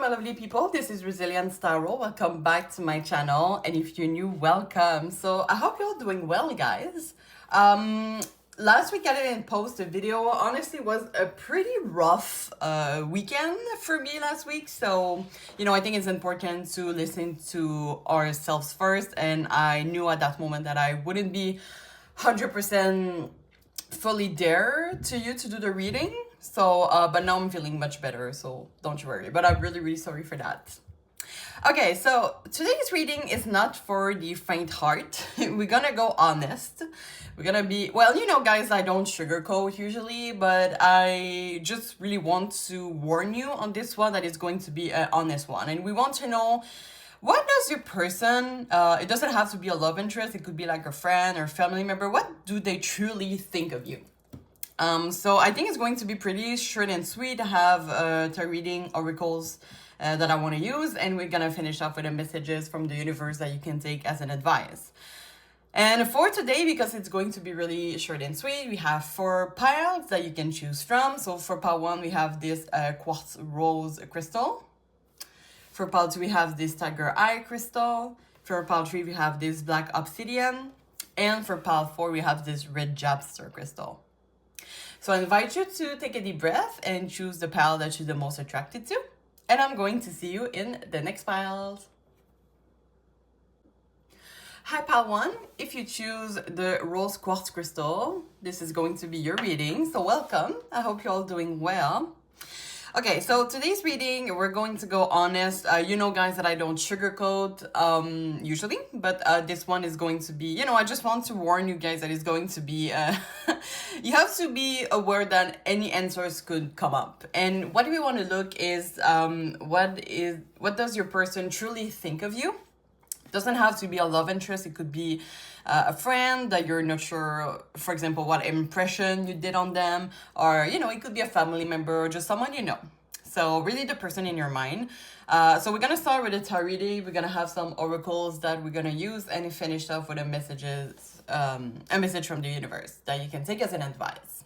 my lovely people. This is Resilient Tarot. Welcome back to my channel. And if you're new, welcome. So I hope you're all doing well, guys. Last week I didn't post a video. Honestly, it was a pretty rough weekend for me last week. So, I think it's important to listen to ourselves first. And I knew at that moment that I wouldn't be 100% fully there to you to do the reading. So, but now I'm feeling much better, so don't you worry. But I'm really, really sorry for that. Okay, so today's reading is not for the faint heart. We're gonna go honest. We're gonna be, well, guys, I don't sugarcoat usually, but I just really want to warn you on this one that it's going to be an honest one. And we want to know, what does your person, it doesn't have to be a love interest, it could be like a friend or family member, what do they truly think of you? So I think it's going to be pretty short and sweet. I have tarot reading oracles that I want to use, and we're gonna finish off with the messages from the universe that you can take as an advice. And for today, because it's going to be really short and sweet, we have 4 piles that you can choose from. So for pile 1, we have this quartz rose crystal. For pile 2, we have this tiger eye crystal. For pile 3, we have this black obsidian. And for pile 4, we have this red jasper crystal. So I invite you to take a deep breath and choose the pile that you're the most attracted to. And I'm going to see you in the next piles. Hi, pile 1. If you choose the rose quartz crystal, this is going to be your reading. So welcome. I hope you're all doing well. Okay, so today's reading, we're going to go honest. Guys, that I don't sugarcoat usually, but this one is going to be, I just want to warn you guys that it's going to be, you have to be aware that any answers could come up. And what we want to look is, what does your person truly think of you? It doesn't have to be a love interest. It could be a friend that you're not sure, for example, what impression you did on them, or, it could be a family member or just someone you know. So really the person in your mind. So we're going to start with a tarot reading. We're going to have some oracles that we're going to use, and finish off with a message from the universe that you can take as an advice.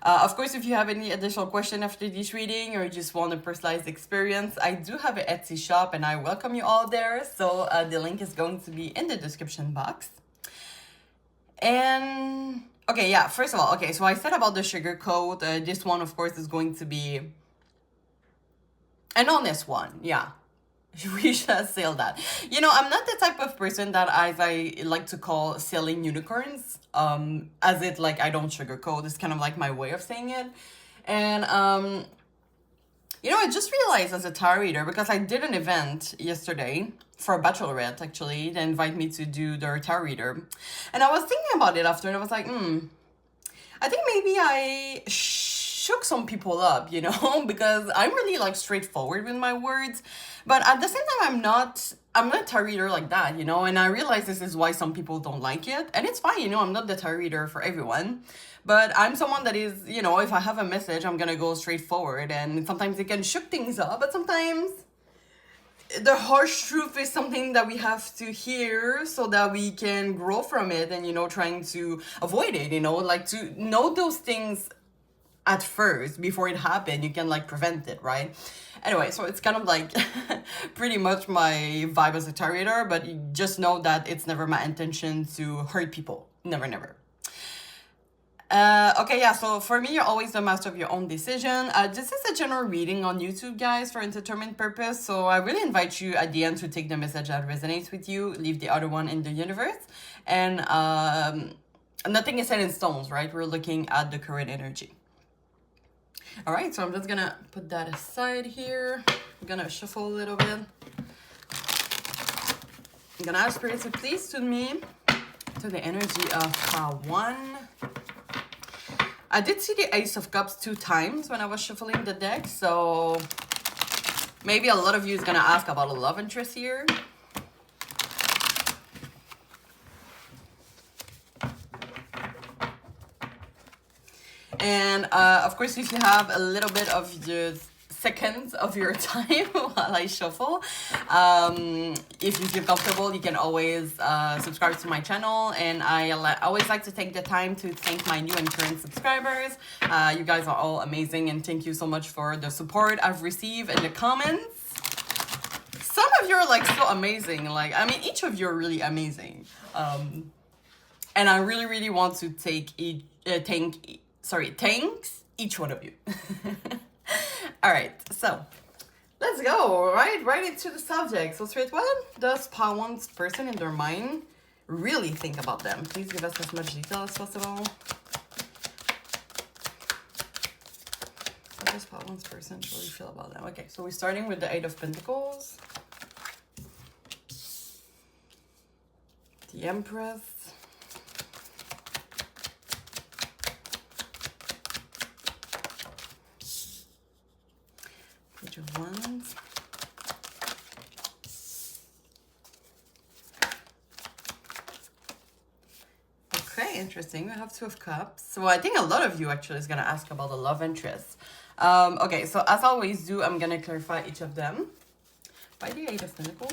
Of course, if you have any additional question after this reading, or you just want a personalized experience, I do have an Etsy shop, and I welcome you all there. So the link is going to be in the description box. And okay, yeah, first of all, okay, so I said about the sugar coat. This one, of course, is going to be an honest one. Yeah, we should sell that. I'm not the type of person that I like to call selling unicorns. As it, like, I don't sugarcoat. It's kind of like my way of saying it. And I just realized as a tarot reader, because I did an event yesterday for a bachelorette, actually. They invite me to do their tarot reader. And I was thinking about it after, and I was like, I think maybe I shook some people up, because I'm really, like, straightforward with my words. But at the same time, I'm not a tarot reader like that, and I realize this is why some people don't like it. And it's fine, I'm not the tarot reader for everyone. But I'm someone that is, if I have a message, I'm going to go straight forward. And sometimes it can shook things up, but sometimes the harsh truth is something that we have to hear so that we can grow from it and, trying to avoid it, like to know those things at first before it happened. You can, like, prevent it, right? Anyway, so it's kind of like pretty much my vibe as a tarot reader, but you just know that it's never my intention to hurt people. Never, never. Okay, yeah, so for me, you're always the master of your own decision. This is a general reading on YouTube, guys, for entertainment purpose. So I really invite you at the end to take the message that resonates with you, leave the other one in the universe. And nothing is set in stones, right? We're looking at the current energy. All right, so I'm just gonna put that aside here. I'm gonna shuffle a little bit. I'm gonna ask Spirit to please tune me to the energy of pile 1. I did see the Ace of Cups 2 times when I was shuffling the deck, so maybe a lot of you is gonna ask about a love interest here. And of course, if you have a little bit of the seconds of your time while I shuffle, if you feel comfortable, you can always subscribe to my channel. And I always like to take the time to thank my new and current subscribers. You guys are all amazing, and thank you so much for the support I've received in the comments. of you are like so amazing. Like, I mean, each of you are really amazing. And I really, really want to thanks each one of you. All right, so let's go right into the subject. So straight, what does Pawan's person in their mind really think about them? Please give us as much detail as possible. What does Pawan's person really feel about them? Okay, so we're starting with the Eight of Pentacles, the Empress, Page of Wands, okay, interesting. We have Two of Cups. So I think a lot of you actually is going to ask about the love interest. Okay, so as I always do, I'm going to clarify each of them. By the Eight of Pentacles.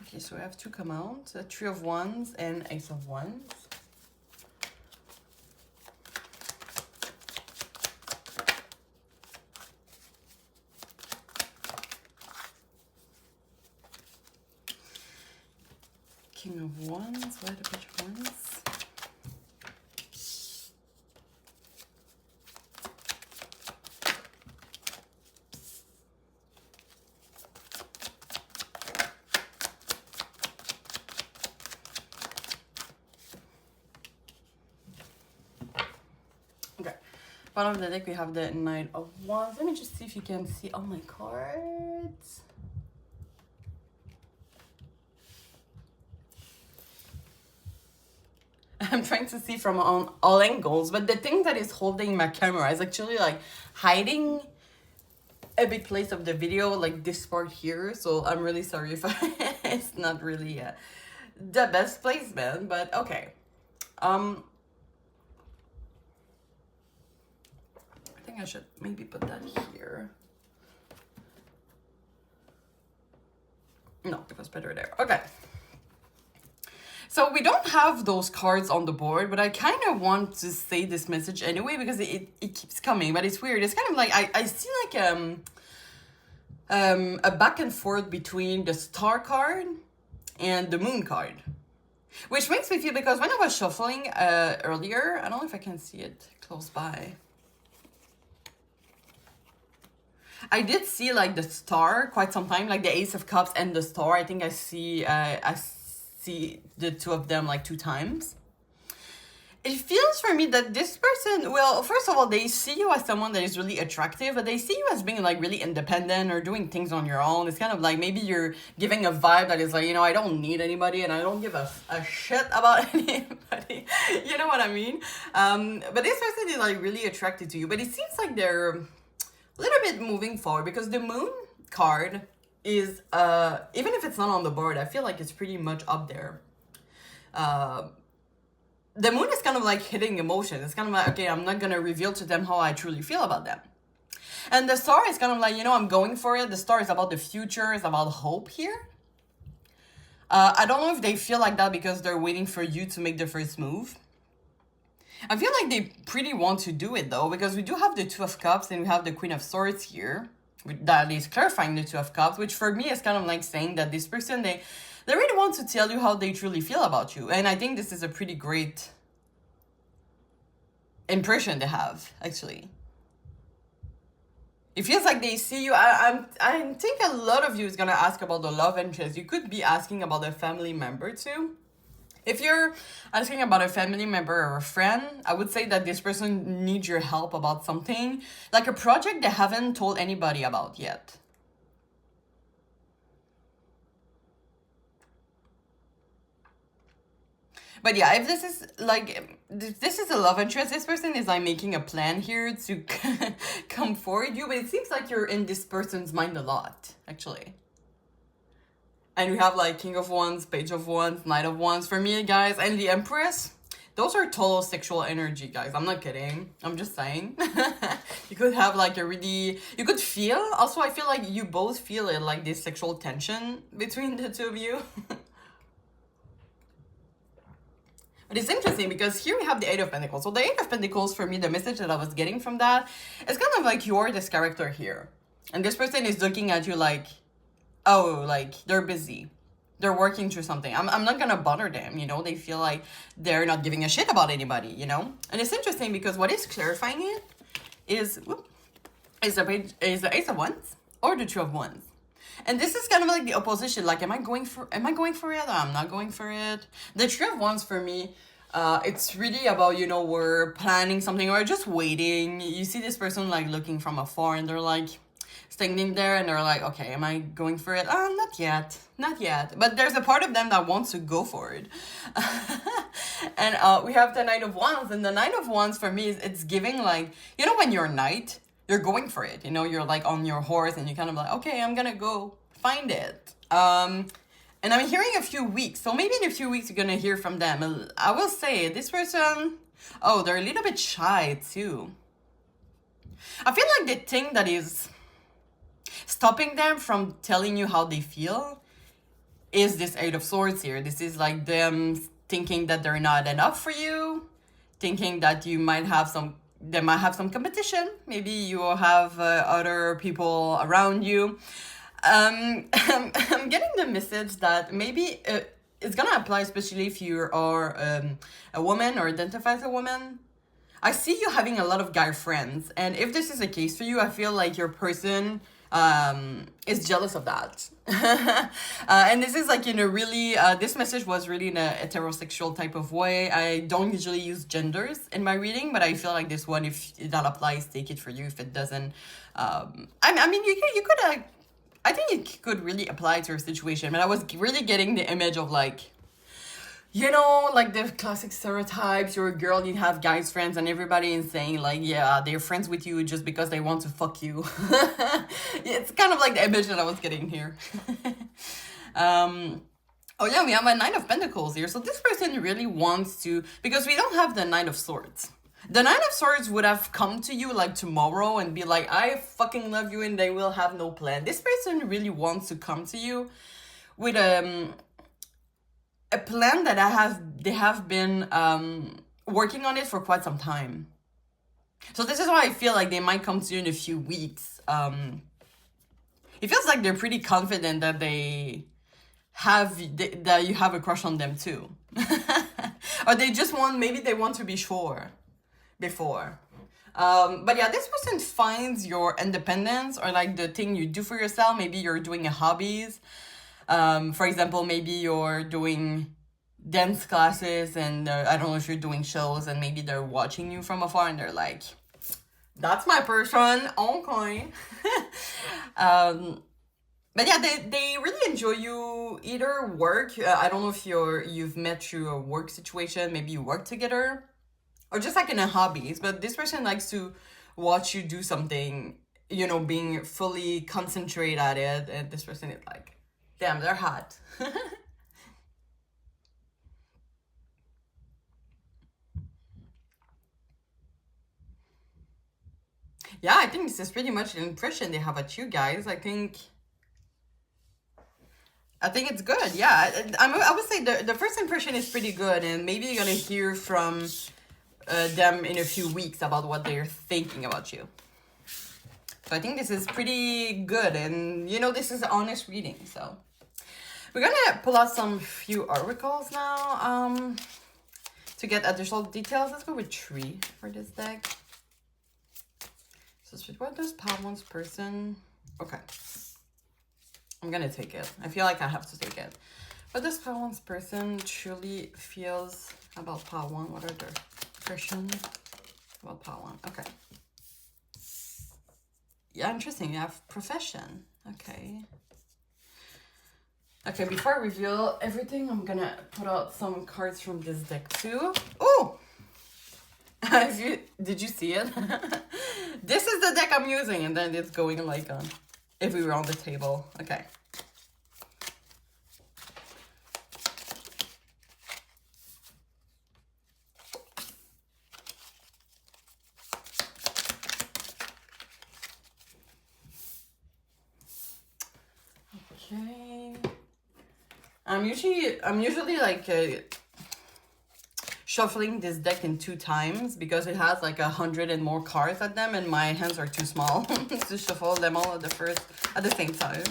Okay, so we have two come out. Three of Wands and Ace of Wands. King of Wands. Why the Page of Wands? Okay, bottom of the deck we have the Knight of Wands. Let me just see if you can see all my cards. I'm trying to see from on all angles, but the thing that is holding my camera is actually like hiding a big place of the video, like this part here. So I'm really sorry if it's not really the best placement, but okay. I think I should maybe put that here. No, it was better there. Okay. So we don't have those cards on the board, but I kind of want to say this message anyway because it keeps coming, but it's weird. It's kind of like I see like a back and forth between the Star card and the Moon card, which makes me feel, because when I was shuffling earlier, I don't know if I can see it close by. I did see like the Star quite some time, like the Ace of Cups and the Star. I think I see the two of them like 2 times. It feels for me that this person, well, first of all, they see you as someone that is really attractive, but they see you as being like really independent or doing things on your own. It's kind of like maybe you're giving a vibe that is like, you know, I don't need anybody and I don't give a shit about anybody. You know what I mean? But this person is like really attracted to you, but it seems like they're a little bit moving forward, because the Moon card is, even if it's not on the board, I feel like it's pretty much up there. The Moon is kind of like hitting emotion. It's kind of like, okay, I'm not going to reveal to them how I truly feel about them. And the Star is kind of like, you know, I'm going for it. The Star is about the future. It's about hope here. I don't know if they feel like that because they're waiting for you to make the first move. I feel like they pretty want to do it though, because we do have the Two of Cups and we have the Queen of Swords here. That is clarifying the Two of Cups, which for me is kind of like saying that this person, they really want to tell you how they truly feel about you. And I think this is a pretty great impression to have, actually. It feels like they see you. I think a lot of you is going to ask about the love interest. You could be asking about a family member too. If you're asking about a family member or a friend, I would say that this person needs your help about something, like a project they haven't told anybody about yet. But yeah, if this is like, this is a love interest, this person is like making a plan here to come forward you, but it seems like you're in this person's mind a lot, actually. And we have like King of Wands, Page of Wands, Knight of Wands for me, guys. And the Empress, those are total sexual energy, guys. I'm not kidding. I'm just saying. You could have like a really, you could feel, also I feel like you both feel it, like this sexual tension between the two of you. But it's interesting because here we have the Eight of Pentacles. So the Eight of Pentacles, for me, the message that I was getting from that, it's kind of like you're this character here. And this person is looking at you like, oh, like they're busy. They're working through something. I'm not going to bother them, you know. They feel like they're not giving a shit about anybody, you know. And it's interesting because what is clarifying it is the Ace of Wands or the Two of Wands. And this is kind of like the opposition. Like, am I going for it or I'm not going for it? The Three of Wands for me, it's really about, you know, we're planning something or just waiting. You see this person like looking from afar and they're like standing there and they're like, okay, am I going for it? Not yet. But there's a part of them that wants to go for it. And we have the Knight of Wands. And the Knight of Wands for me, it's giving like, you know, when you're a knight, you're going for it. You know, you're like on your horse and you're kind of like, okay, I'm gonna go find it. And I'm hearing a few weeks. So maybe in a few weeks, you're gonna hear from them. I will say this person, oh, they're a little bit shy too. I feel like the thing that is stopping them from telling you how they feel is this Eight of Swords here. This is like them thinking that they're not enough for you, thinking that they might have some competition. Maybe you will have other people around you. I'm getting the message that maybe it's gonna apply, especially if you are a woman or identify as a woman. I see you having a lot of guy friends, and if this is the case for you, I feel like your person is jealous of that. And this is like in a really this message was really in a heterosexual type of way. I don't usually use genders in my reading, but I feel like this one, if that applies, take it for you. If it doesn't, I mean you could I think it could really apply to your situation. But I was really getting the image of like, you know, like the classic stereotypes, you're a girl, you have guys friends, and everybody is saying like, yeah, they're friends with you just because they want to fuck you. It's kind of like the image that I was getting here. Oh yeah, we have a Nine of Pentacles here. So this person really wants to, because we don't have the Nine of Swords. The Nine of Swords would have come to you like tomorrow and be like, I fucking love you, and they will have no plan. This person really wants to come to you with a plan that they have been working on it for quite some time. So this is why I feel like they might come to you in a few weeks. It feels like they're pretty confident that that you have a crush on them too. Or they just maybe they want to be sure before. But yeah, this person finds your independence or like the thing you do for yourself. Maybe you're doing a hobbies. For example, maybe you're doing dance classes and I don't know if you're doing shows and maybe they're watching you from afar and they're like, that's my person, okay. But yeah, they really enjoy you either work. I don't know if you've met through a work situation, maybe you work together or just like in a hobbies, but this person likes to watch you do something, you know, being fully concentrate at it. And this person is like, damn, they're hot. Yeah, I think this is pretty much the impression they have at you guys. I think it's good. Yeah, I would say the first impression is pretty good, and maybe you're gonna hear from them in a few weeks about what they're thinking about you. So I think this is pretty good, and you know, this is an honest reading. So we're gonna pull out some few oracles now to get additional details. Let's go with 3 for this deck. So what does Pavon's person? Okay, I'm gonna take it. I feel like I have to take it. What does Pavon's person truly feels about Pavon? What are their impressions about Pavon? Okay. Yeah, interesting. You have profession. Okay. Okay, before I reveal everything, I'm gonna put out some cards from this deck too. Oh! Did you see it? This is the deck I'm using, and then it's going like if we were on the table. Okay. Okay. I'm usually like shuffling this deck in 2 times because it has like 100 and more cards at them, and my hands are too small to shuffle them all at the same time.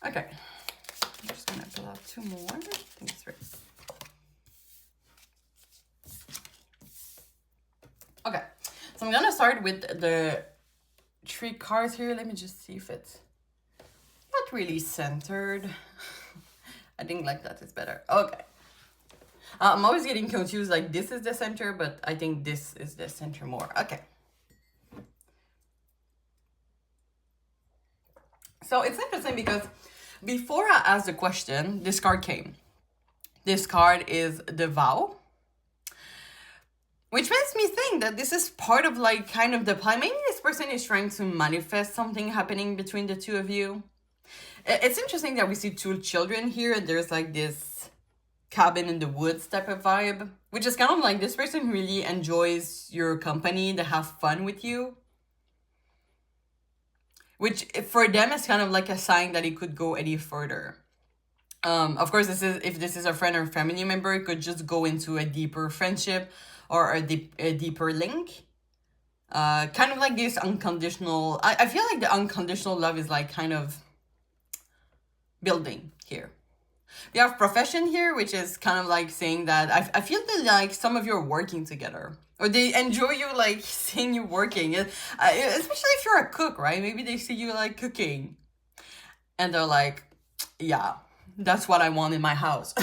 Okay, I'm just gonna pull out 2 more. I think it's right. Okay, so I'm gonna start with the 3 cards here. Let me just see if it's not really centered. I think like that is better. Okay. I'm always getting confused, like this is the center, but I think this is the center more. Okay. So it's interesting because before I asked the question, this card came. This card is the vow, which makes me think that this is part of like kind of the plan. Maybe this person is trying to manifest something happening between the 2 of you. It's interesting that we see 2 children here, and there's like this cabin in the woods type of vibe, which is kind of like this person really enjoys your company, they have fun with you. Which for them is kind of like a sign that it could go any further. Of course, if this is a friend or family member, it could just go into a deeper friendship or a deeper link. Kind of like this unconditional, I feel like the unconditional love is like kind of building here. We have profession here, which is kind of like saying that I feel that like some of you are working together, or they enjoy you like seeing you working, especially if you're a cook, right? Maybe they see you like cooking and they're like, yeah, that's what I want in my house.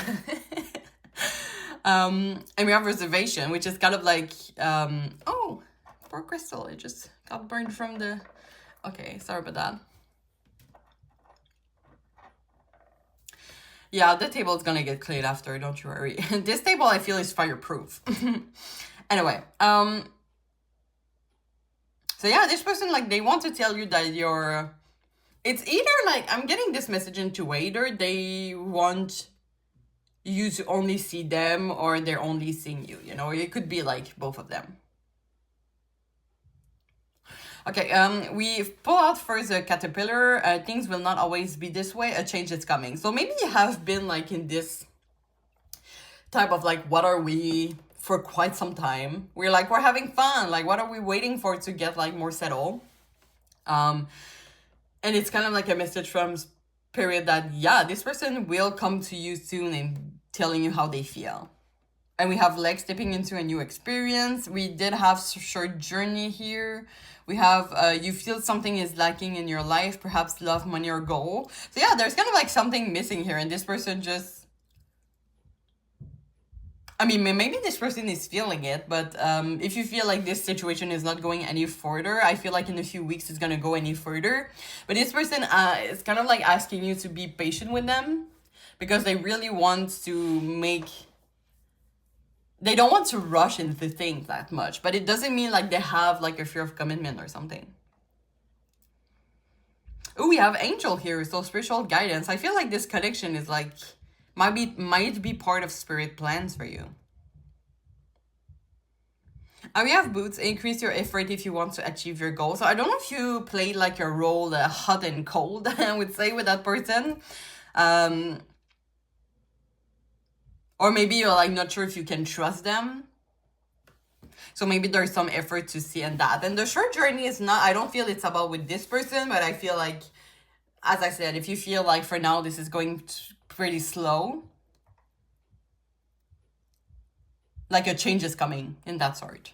And we have reservation, which is kind of like oh, poor crystal, it just got burned from the, okay, sorry about that. Yeah, the table is gonna get cleaned after, don't you worry. This table I feel is fireproof. Anyway, so yeah, this person, like, they want to tell you that you're, it's either like, I'm getting this message in 2 ways. Either they want you to only see them, or they're only seeing you, you know, it could be like both of them. Okay, we pull out first a caterpillar. Things will not always be this way. A change is coming. So maybe you have been like in this type of like, what are we, for quite some time. We're like, we're having fun. Like, what are we waiting for to get like more settled? And it's kind of like a message from Spirit that, yeah, this person will come to you soon and telling you how they feel. And we have legs stepping into a new experience. We did have short journey here. We have you feel something is lacking in your life, perhaps love, money, or goal. So yeah, there's kind of like something missing here, and this person just, I mean, maybe this person is feeling it, but if you feel like this situation is not going any further, I feel like in a few weeks it's gonna go any further. But this person is kind of like asking you to be patient with them, because they really want to make, they don't want to rush into things that much, but it doesn't mean like they have like a fear of commitment or something. Oh, we have angel here, so spiritual guidance. I feel like this connection is like, might be part of spirit plans for you. And we have boots, increase your effort if you want to achieve your goal. So I don't know if you played like a role hot and cold, I would say, with that person. Or maybe you're like not sure if you can trust them. So maybe there's some effort to see in that. And the short journey is not, I don't feel it's about with this person, but I feel like, as I said, if you feel like for now this is going pretty slow, like a change is coming in that sort.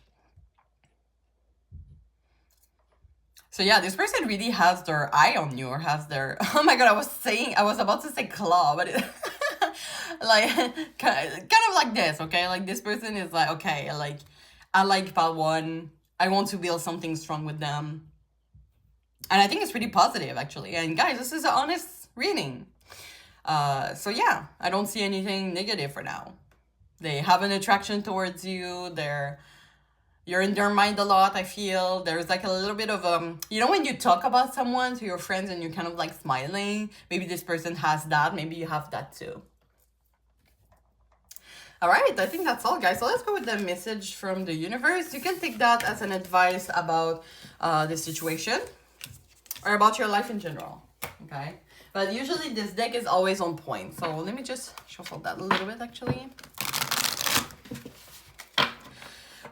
So yeah, this person really has their eye on you, or has their, oh my god, I was about to say claw, but it, like kind of like this, okay? Like this person is like, okay, like I like part one, I want to build something strong with them. And I think it's pretty positive, actually. And guys, this is an honest reading. So yeah, I don't see anything negative for now. They have an attraction towards you. You're in their mind a lot, I feel. There's like a little bit of, you know, when you talk about someone to your friends and you're kind of like smiling, maybe this person has that. Maybe you have that too. All right, I think that's all, guys. So let's go with the message from the universe. You can take that as an advice about this situation or about your life in general, okay? But usually this deck is always on point. So let me just shuffle that a little bit actually.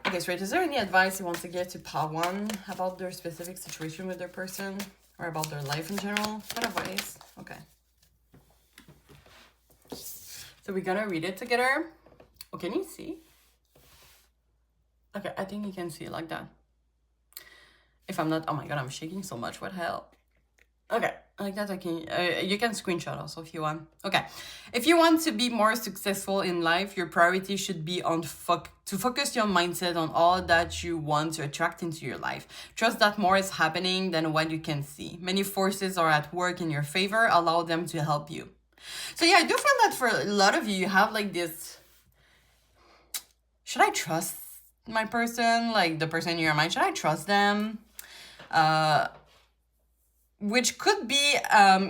Okay, Straight, is there any advice you want to give to pile 1 about their specific situation with their person or about their life in general? What advice? Okay. So we're gonna read it together. Oh, can you see? Okay, I think you can see it like that. If I'm not, oh my god, I'm shaking so much. What the hell? Okay, like that I can, you can screenshot also if you want. Okay, if you want to be more successful in life, your priority should be on to focus your mindset on all that you want to attract into your life. Trust that more is happening than what you can see. Many forces are at work in your favor. Allow them to help you. So yeah, I do feel that for a lot of you, you have like this, should I trust my person? Like the person in your mind, should I trust them? Which could be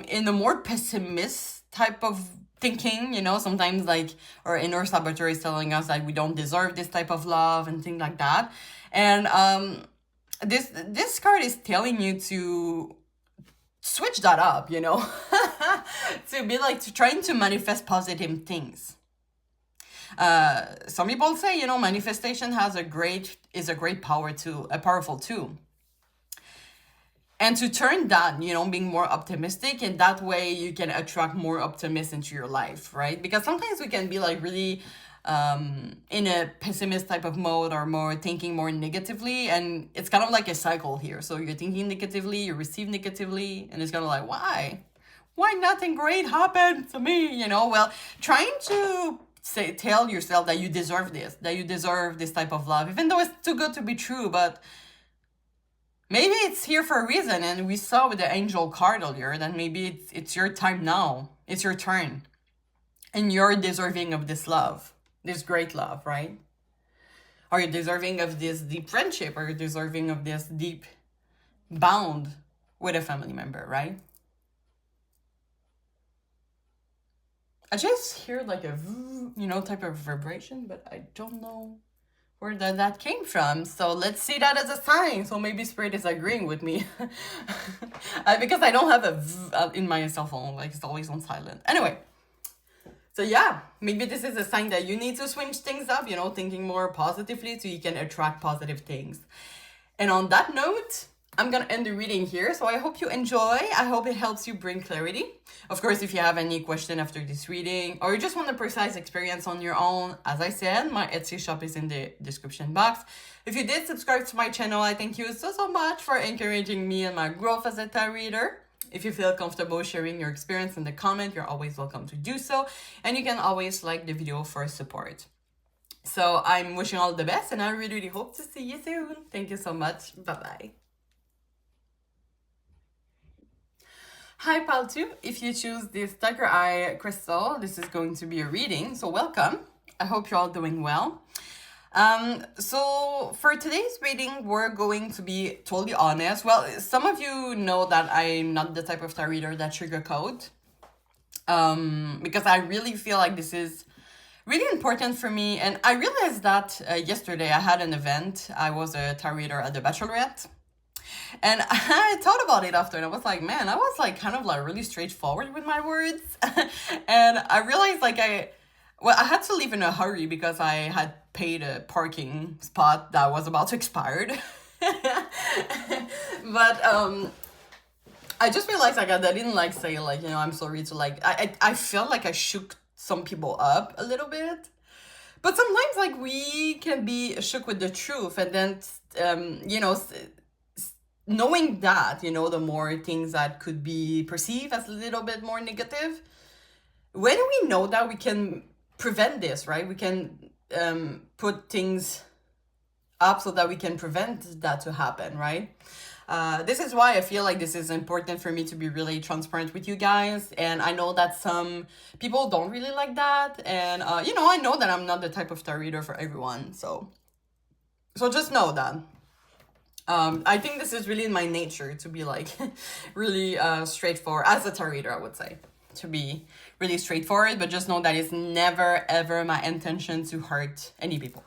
in a more pessimist type of thinking, you know, sometimes like our inner saboteur is telling us that we don't deserve this type of love and things like that. And this card is telling you to switch that up, you know, to be like trying to manifest positive things. Some people say, you know, manifestation is a great power too, a powerful tool. And to turn that, you know, being more optimistic, and that way you can attract more optimism into your life, right? Because sometimes we can be like really in a pessimist type of mode or more thinking more negatively, and it's kind of like a cycle here. So you're thinking negatively, you receive negatively, and it's kind of like, why nothing great happened to me, you know? Well, trying to tell yourself that you deserve this type of love, even though it's too good to be true, but maybe it's here for a reason. And we saw with the angel card earlier that maybe it's your time now. It's your turn. And you're deserving of this love, this great love, right? Are you deserving of this deep friendship? Are you deserving of this deep bond with a family member, right? I just hear like a, you know, type of vibration, but I don't know where that came from. So let's see that as a sign. So maybe Spirit is agreeing with me. Because I don't have a in my cell phone, like it's always on silent. Anyway, so yeah, maybe this is a sign that you need to switch things up, you know, thinking more positively so you can attract positive things. And on that note, I'm gonna end the reading here. So I hope you enjoy. I hope it helps you bring clarity. Of course, if you have any question after this reading, or you just want a precise experience on your own, as I said, my Etsy shop is in the description box. If you did subscribe to my channel, I thank you so much for encouraging me and my growth as a tarot reader. If you feel comfortable sharing your experience in the comment, you're always welcome to do so. And you can always like the video for support. So I'm wishing all the best, and I really hope to see you soon. Thank you so much. Bye-bye. Hi Pile 2, if you choose this Tiger Eye crystal, this is going to be a reading, so welcome. I hope you're all doing well. So for today's reading, we're going to be totally honest. Well, some of you know that I'm not the type of tarot reader that sugarcoat, because I really feel like this is really important for me. And I realized that yesterday I had an event. I was a tarot reader at the Bachelorette. And I thought about it after, and I was like, man, I was like kind of like really straightforward with my words. And I realized like I had to leave in a hurry because I had paid a parking spot that was about to expire. But I just realized like I didn't like say like, you know, I'm sorry to like, I felt like I shook some people up a little bit. But sometimes like we can be shook with the truth, and then, you know, knowing that, you know, the more things that could be perceived as a little bit more negative, when we know that, we can prevent this, right? We can put things up so that we can prevent that to happen, right? This is why I feel like this is important for me to be really transparent with you guys. And I know that some people don't really like that. And, you know, I know that I'm not the type of tarot reader for everyone. So just know that. I think this is really in my nature to be like really straightforward as a tarot reader, I would say, to be really straightforward, but just know that it's never ever my intention to hurt any people.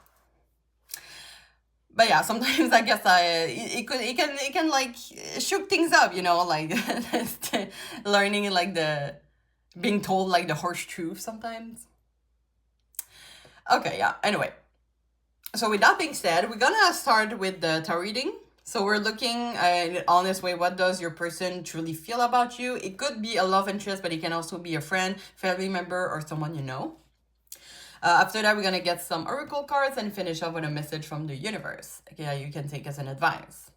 But yeah, sometimes I guess it can like shook things up, you know, like learning like the being told like the harsh truth sometimes. Okay, yeah. Anyway, so with that being said, we're gonna start with the tarot reading. So we're looking in an honest way, what does your person truly feel about you? It could be a love interest, but it can also be a friend, family member, or someone you know. After that, we're gonna get some oracle cards and finish off with a message from the universe. Okay, you can take as an advice.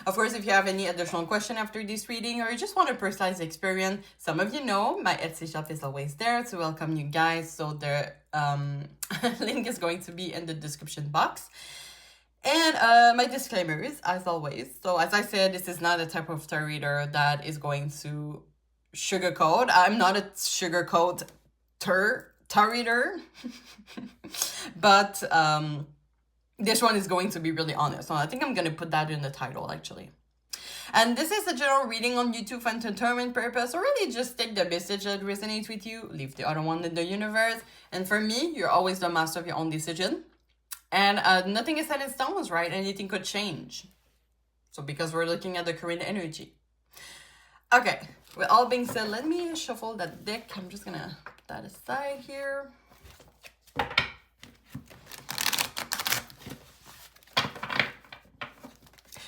Of course, if you have any additional question after this reading or you just want a personalized experience, some of you know my Etsy shop is always there to welcome you guys. So the link is going to be in the description box. And my disclaimers, as always. So as I said, this is not a type of tarot reader that is going to sugarcoat. I'm not a sugarcoat tarot reader. But this one is going to be really honest. So I think I'm going to put that in the title, actually. And this is a general reading on YouTube for entertainment purpose, or really just take the message that resonates with you, leave the other one in the universe. And for me, you're always the master of your own decision. And nothing is set in stone, right? Anything could change. So because we're looking at the current energy. Okay, with all being said, let me shuffle that deck. I'm just going to put that aside here.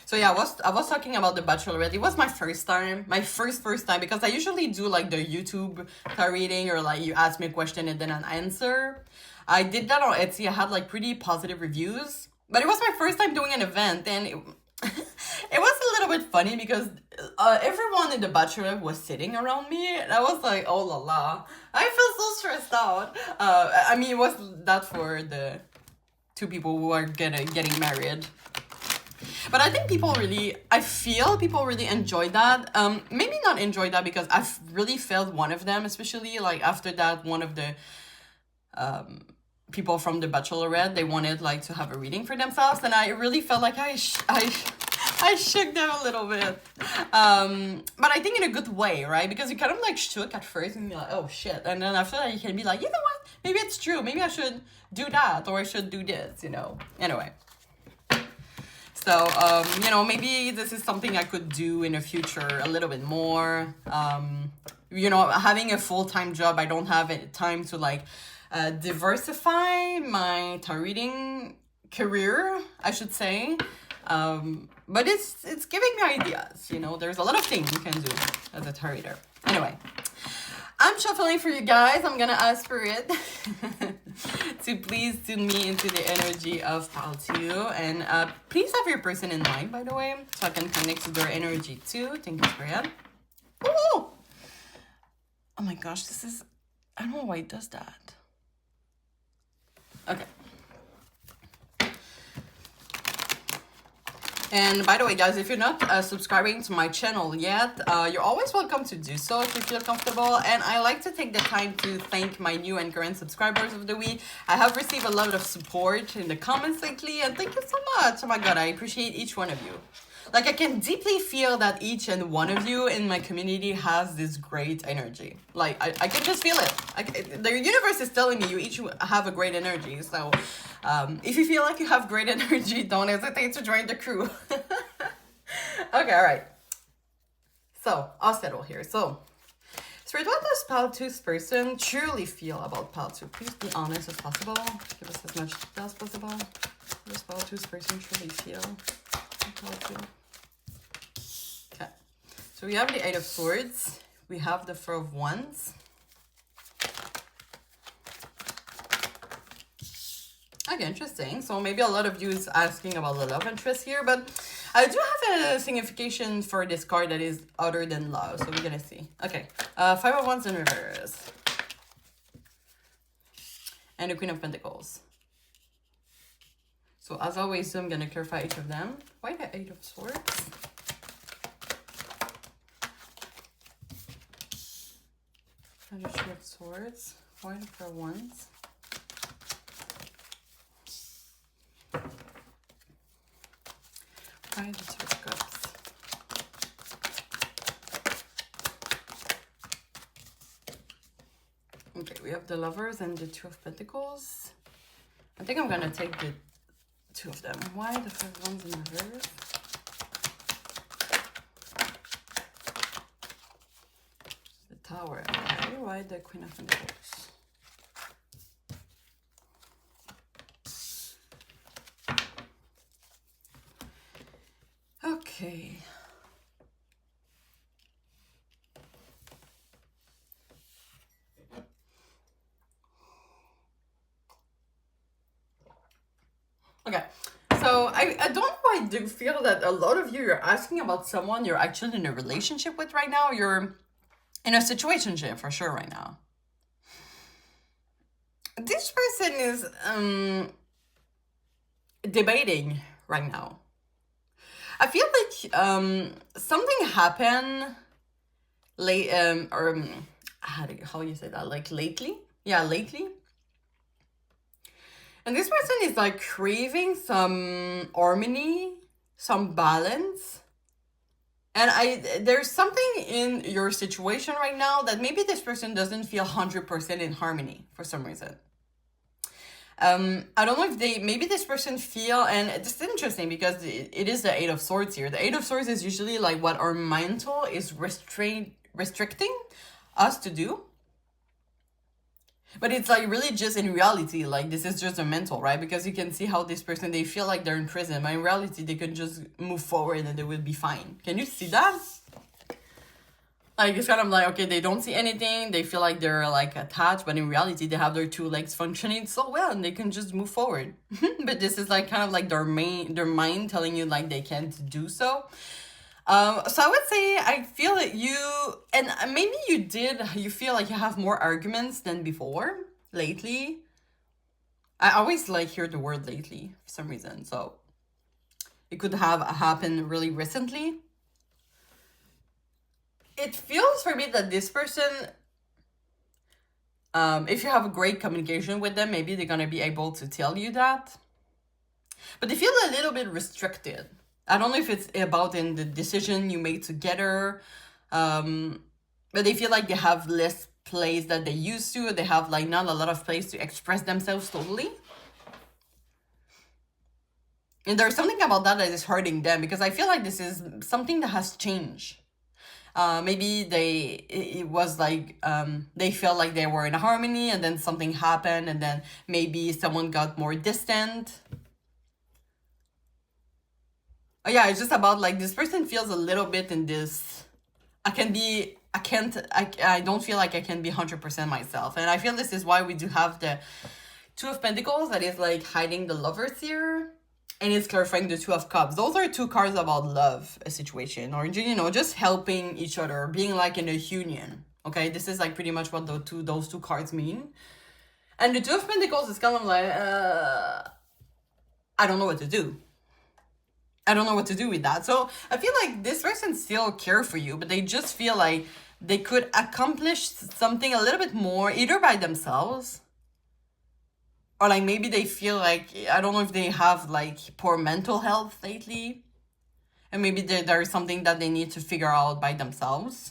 So yeah, I was talking about the Bachelorette. It was my first time, first time, because I usually do like the YouTube tarot reading, or like you ask me a question and then an answer. I did that on Etsy. I had like pretty positive reviews, but it was my first time doing an event, and it, it was a little bit funny because everyone in the Bachelorette was sitting around me, and I was like, oh la la, I feel so stressed out. I mean, it was that for the two people who are getting married. But I think I feel people really enjoyed that. Maybe not enjoyed that because I've really felt one of them, especially like after that, one of the people from the Bachelorette, they wanted like to have a reading for themselves, and I really felt like I shook them a little bit. But I think in a good way, right? Because you kind of like shook at first and you're like, oh shit. And then after that you can be like, you know what? Maybe it's true. Maybe I should do that, or I should do this, you know? Anyway. So, you know, maybe this is something I could do in the future a little bit more. You know, having a full-time job, I don't have any time to like diversify my tarot reading career, I should say. But it's giving me ideas, you know. There's a lot of things you can do as a tarot reader. Anyway, I'm shuffling for you guys. I'm gonna ask for it to please tune me into the energy of pile 2. And please have your person in mind, by the way, so I can connect to their energy too. Thank you for that. Oh! Oh my gosh, this is... I don't know why it does that. Okay. And by the way, guys, if you're not subscribing to my channel yet, you're always welcome to do so if you feel comfortable. And I like to take the time to thank my new and current subscribers of the week. I have received a lot of support in the comments lately, and thank you so much. Oh my god, I appreciate each one of you. Like, I can deeply feel that each and one of you in my community has this great energy. Like, I can just feel it. The universe is telling me you each have a great energy. So, if you feel like you have great energy, don't hesitate to join the crew. Okay, all right. So, I'll settle here. So, Spirit, what does pile 2's person truly feel about pile 2? Please be honest as possible. Give us as much detail as possible. What does pile 2's person truly feel about pile 2? Okay, so we have the 8 of Swords, we have the 4 of Wands. Okay, interesting. So maybe a lot of you is asking about the love interest here, but I do have a signification for this card that is other than love, so we're gonna see. Okay, 5 of Wands in reverse. And the Queen of Pentacles. So as always, I'm gonna clarify each of them. Why the 8 of Swords? And the 3 of Swords. Why the 4 of Wands? Why the 2 of Cups? Okay, we have the Lovers and the 2 of Pentacles. I think I'm gonna take two of them. Why the first one's in reverse? The Tower. Okay, why the Queen of Pentacles? Okay. Okay, so I don't know why I do feel that a lot of you're asking about someone you're actually in a relationship with right now. You're in a situationship for sure right now. This person is debating right now. I feel like something happened late how you say that, like lately? Yeah, lately. And this person is like craving some harmony, some balance. And there's something in your situation right now that maybe this person doesn't feel 100% in harmony for some reason. I don't know if maybe this person feel, and it's interesting because it is the Eight of Swords here. The Eight of Swords is usually like what our mental is restricting us to do. But it's like really just in reality, like this is just a mental, right? Because you can see how this person, they feel like they're in prison, but in reality, they can just move forward and they will be fine. Can you see that? Like, it's kind of like, okay, they don't see anything. They feel like they're like attached, but in reality, they have their two legs functioning so well and they can just move forward. But this is like kind of like their mind telling you like they can't do so. So I would say I feel that you, and maybe you feel like you have more arguments than before lately. I always like hear the word lately for some reason. So it could have happened really recently. It feels for me that this person, if you have a great communication with them, maybe they're going to be able to tell you that. But they feel a little bit restricted. I don't know if it's about in the decision you made together, but they feel like they have less place that they used to. They have like not a lot of place to express themselves totally. And there's something about that is hurting them because I feel like this is something that has changed. Maybe it was like they felt like they were in harmony and then something happened and then maybe someone got more distant. Yeah, it's just about like this person feels a little bit in this, I don't feel like I can be 100% myself. And I feel this is why we do have the Two of Pentacles that is like hiding the lovers here. And it's clarifying the Two of Cups. Those are two cards about love, a situation, or, you know, just helping each other, being like in a union. Okay, this is like pretty much what those two cards mean. And the Two of Pentacles is kind of like, I don't know what to do. I don't know what to do with that. So I feel like this person still care for you, but they just feel like they could accomplish something a little bit more, either by themselves, or like maybe they feel like, I don't know if they have like poor mental health lately, and maybe there is something that they need to figure out by themselves.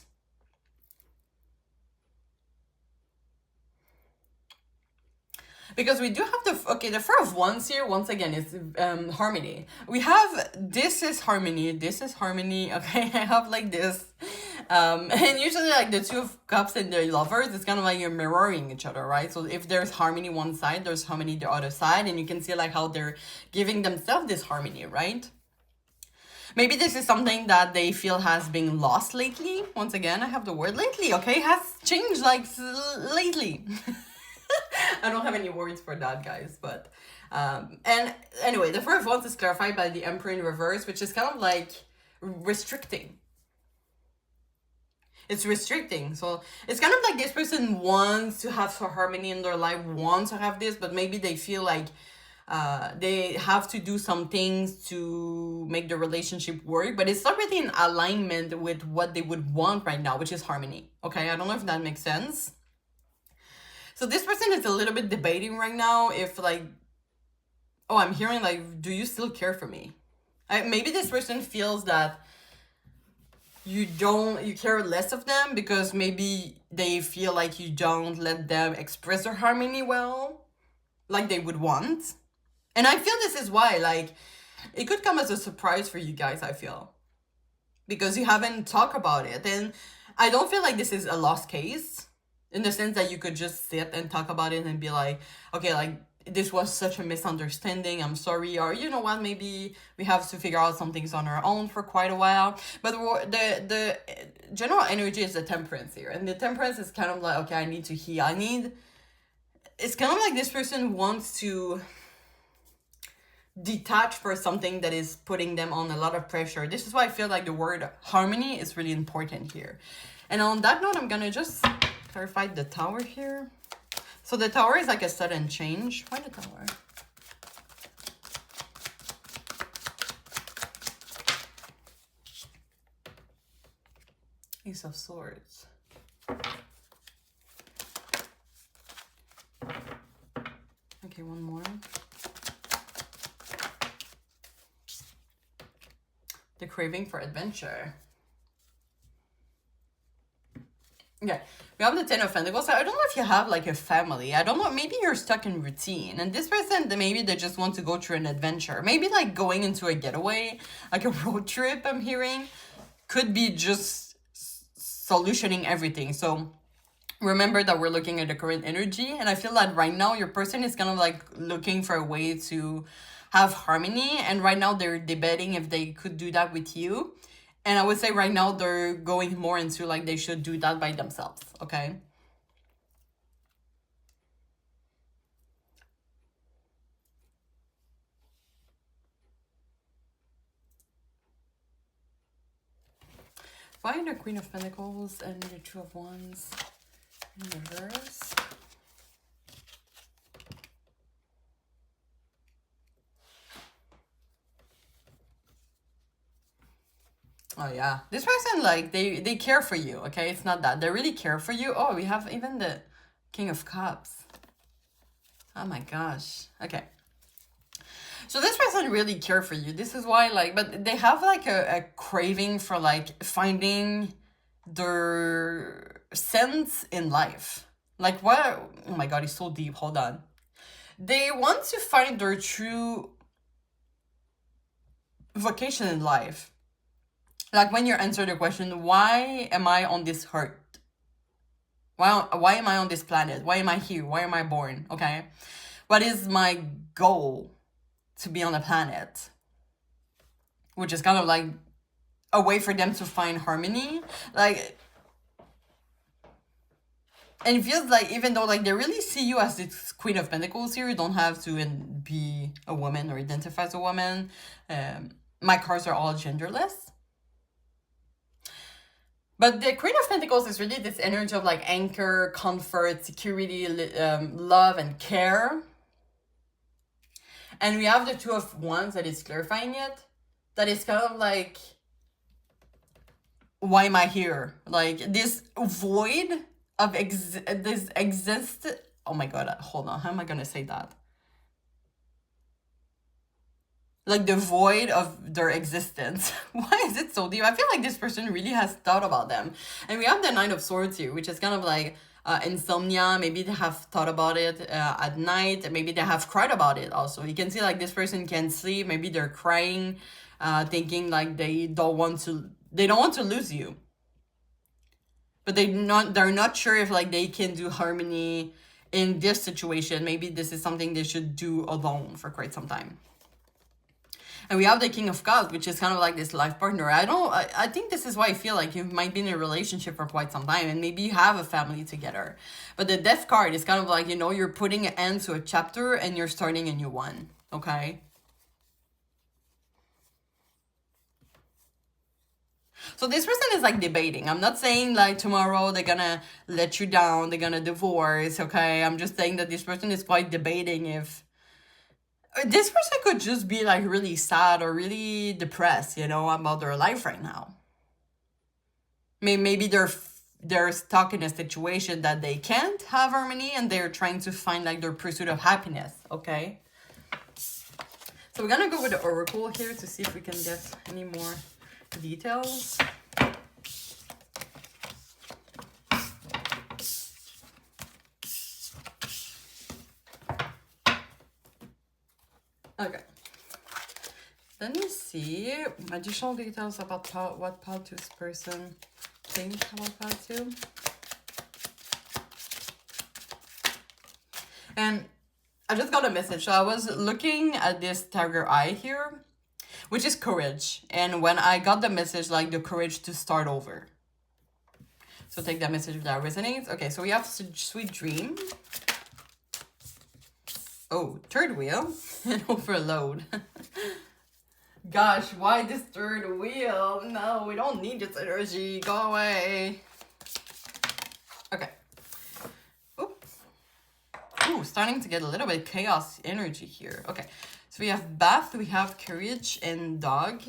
Because we do have the Four of Wands here, once again, is harmony. We have, this is harmony, okay? I have like this. And usually like the Two of Cups and the Lovers, it's kind of like you're mirroring each other, right? So if there's harmony one side, there's harmony the other side, and you can see like how they're giving themselves this harmony, right? Maybe this is something that they feel has been lost lately. Once again, I have the word lately, okay? Has changed like lately. I don't have any words for that, guys, but and anyway, the Four of Wands is clarified by the Emperor in reverse, which is kind of like restricting. It's restricting. So it's kind of like this person wants to have some harmony in their life, wants to have this, but maybe they feel like they have to do some things to make the relationship work, but it's not really in alignment with what they would want right now, which is harmony. Okay, I don't know if that makes sense. So this person is a little bit debating right now if like, oh, I'm hearing like, do you still care for me? Maybe this person feels that you care less of them because maybe they feel like you don't let them express their harmony well, like they would want. And I feel this is why, like, it could come as a surprise for you guys, I feel. Because you haven't talked about it. And I don't feel like this is a lost case in the sense that you could just sit and talk about it and be like, okay, like, this was such a misunderstanding, I'm sorry, or you know what, maybe we have to figure out some things on our own for quite a while. But the general energy is the temperance here, and the temperance is kind of like, okay, I need to heal, it's kind of like this person wants to detach for something that is putting them on a lot of pressure. This is why I feel like the word harmony is really important here. And on that note, I'm gonna just clarify the Tower here. So the Tower is like a sudden change. Why the Tower? Ace of Swords. Okay, one more. The craving for adventure. Yeah, we have the Ten of Pentacles. I don't know if you have like a family. I don't know. Maybe you're stuck in routine. And this person, maybe they just want to go through an adventure. Maybe like going into a getaway, like a road trip, I'm hearing. Could be just solutioning everything. So remember that we're looking at the current energy. And I feel that right now your person is kind of like looking for a way to have harmony. And right now they're debating if they could do that with you. And I would say right now they're going more into like they should do that by themselves, okay? Find the Queen of Pentacles and the Two of Wands in reverse. Oh yeah, this person, like, they care for you, okay? It's not that they really care for you. Oh, we have even the King of Cups. Oh my gosh. Okay, so this person really care for you. This is why, like, but they have like a craving for like finding their sense in life. Like, what? Oh my god, it's so deep. Hold on. They want to find their true vocation in life. Like when you answer the question, why am I on this earth? Why am I on this planet? Why am I here? Why am I born? Okay. What is my goal to be on the planet? Which is kind of like a way for them to find harmony. Like, and it feels like even though like they really see you as this Queen of Pentacles here, you don't have to be a woman or identify as a woman. My cards are all genderless. But the Queen of Pentacles is really this energy of like anchor, comfort, security, love, and care. And we have the Two of Wands that is clarifying it. That is kind of like, why am I here? Like this void of this exist. Oh my god, hold on. How am I gonna say that? Like the void of their existence. Why is it so deep? I feel like this person really has thought about them. And we have the Knight of Swords here, which is kind of like insomnia. Maybe they have thought about it at night. Maybe they have cried about it also. You can see like this person can't sleep. Maybe they're crying, thinking like they don't want to lose you. But they're not sure if like they can do harmony in this situation. Maybe this is something they should do alone for quite some time. And we have the King of Cups, which is kind of like this life partner. I think this is why I feel like you might be in a relationship for quite some time and maybe you have a family together. But the Death card is kind of like, you know, you're putting an end to a chapter and you're starting a new one, okay? So this person is like debating. I'm not saying like tomorrow they're gonna let you down, they're gonna divorce, okay? I'm just saying that this person is quite debating if this person could just be like really sad or really depressed, you know, about their life right now. Maybe they're stuck in a situation that they can't have harmony and they're trying to find like their pursuit of happiness, okay? So we're gonna go with the Oracle here to see if we can get any more details. Okay. Let me see additional details about what part 2's person think about part 2. And I just got a message. So I was looking at this tiger eye here, which is courage. And when I got the message, like the courage to start over. So take that message if that resonates. Okay, so we have sweet dream. Oh, third wheel and overload. Gosh, why this third wheel? No, we don't need this energy. Go away. Okay. Ooh, starting to get a little bit chaos energy here. Okay, so we have bath, we have courage, and dog.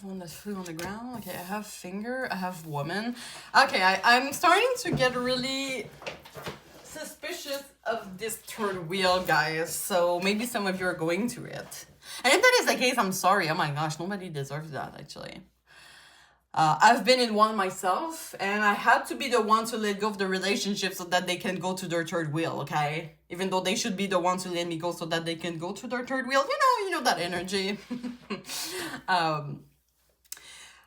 One that flew on the ground. Okay, I have finger, I have woman. Okay, I'm starting to get really suspicious of this third wheel, guys. So maybe some of you are going through it. And if that is the case, I'm sorry. Oh my gosh, nobody deserves that, actually. I've been in one myself, and I had to be the one to let go of the relationship so that they can go to their third wheel, okay? Even though they should be the ones to let me go so that they can go to their third wheel. You know that energy.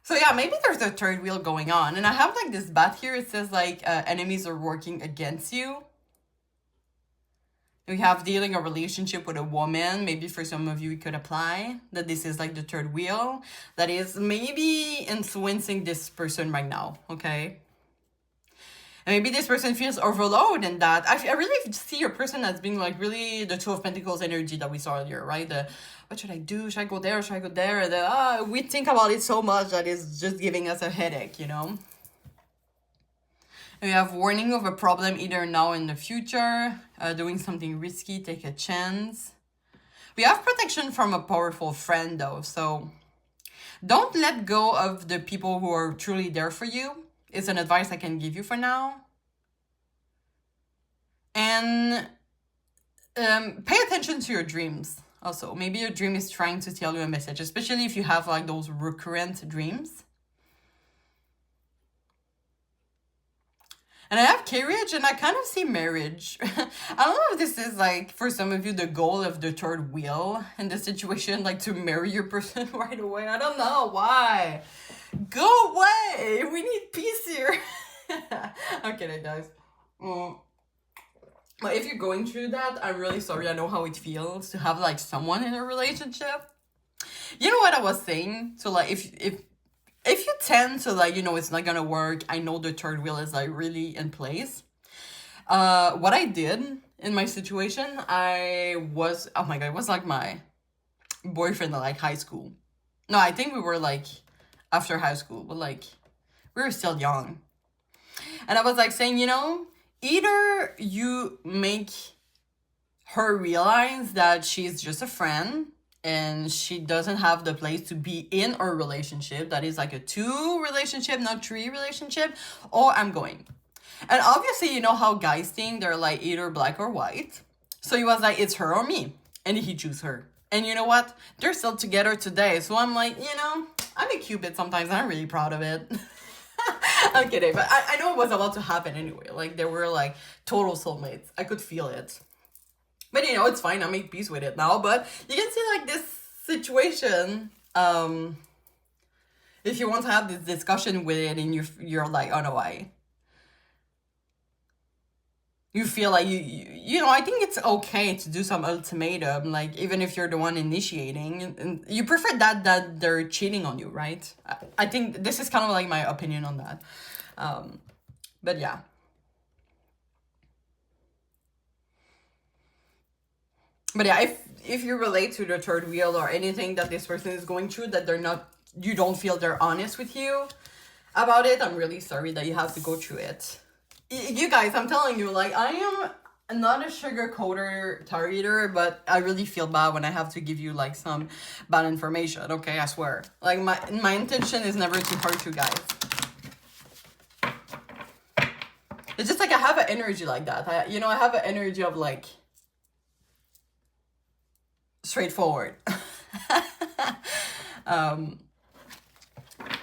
So yeah, maybe there's a third wheel going on. And I have like this bat here. It says like enemies are working against you. We have dealing a relationship with a woman. Maybe for some of you, it could apply that this is like the third wheel that is maybe influencing this person right now, okay? And maybe this person feels overloaded in that. I really see your person as being like really the Two of Pentacles energy that we saw earlier, right? What should I do? Should I go there? Should I go there? And we think about it so much that it's just giving us a headache, you know? And we have warning of a problem either now or in the future. Doing something risky, take a chance. We have protection from a powerful friend though. So don't let go of the people who are truly there for you. It's an advice I can give you for now. And pay attention to your dreams. Also, maybe your dream is trying to tell you a message, especially if you have like those recurrent dreams. And I have courage and I kind of see marriage. I don't know if this is like, for some of you, the goal of the third wheel in this situation, like to marry your person right away. I don't know why. Go away. We need peace here. I'm kidding, guys. But if you're going through that, I'm really sorry. I know how it feels to have like someone in a relationship. You know what I was saying? So like if you tend to like, you know, it's not gonna work, I know the third wheel is like really in place. What I did in my situation, oh my god, it was like my boyfriend at like high school. No, I think we were like after high school, but like we were still young. And I was like saying, you know, either you make her realize that she's just a friend and she doesn't have the place to be in a relationship that is like a 2 relationship, not 3 relationship, or I'm going. And obviously, you know how guys think they're like either black or white. So he was like, it's her or me. And he chose her. And you know what? They're still together today. So I'm like, you know, I'm a Cupid sometimes. I'm really proud of it. I'm kidding, but I know it was about to happen anyway. Like, they were like total soulmates. I could feel it. But you know, it's fine. I make peace with it now. But you can see like this situation. If you want to have this discussion with it and you're like, oh no, you feel like you know, I think it's okay to do some ultimatum, like even if you're the one initiating, and you prefer that they're cheating on you, right? I think this is kind of like my opinion on that. But yeah. But yeah, if you relate to the third wheel or anything that this person is going through, that you don't feel they're honest with you about it, I'm really sorry that you have to go through it. You guys, I'm telling you, like, I am not a sugarcoater tarot reader, but I really feel bad when I have to give you like some bad information, okay? I swear. Like, my intention is never to hurt you guys. It's just like I have an energy like that. I have an energy of like, straightforward. I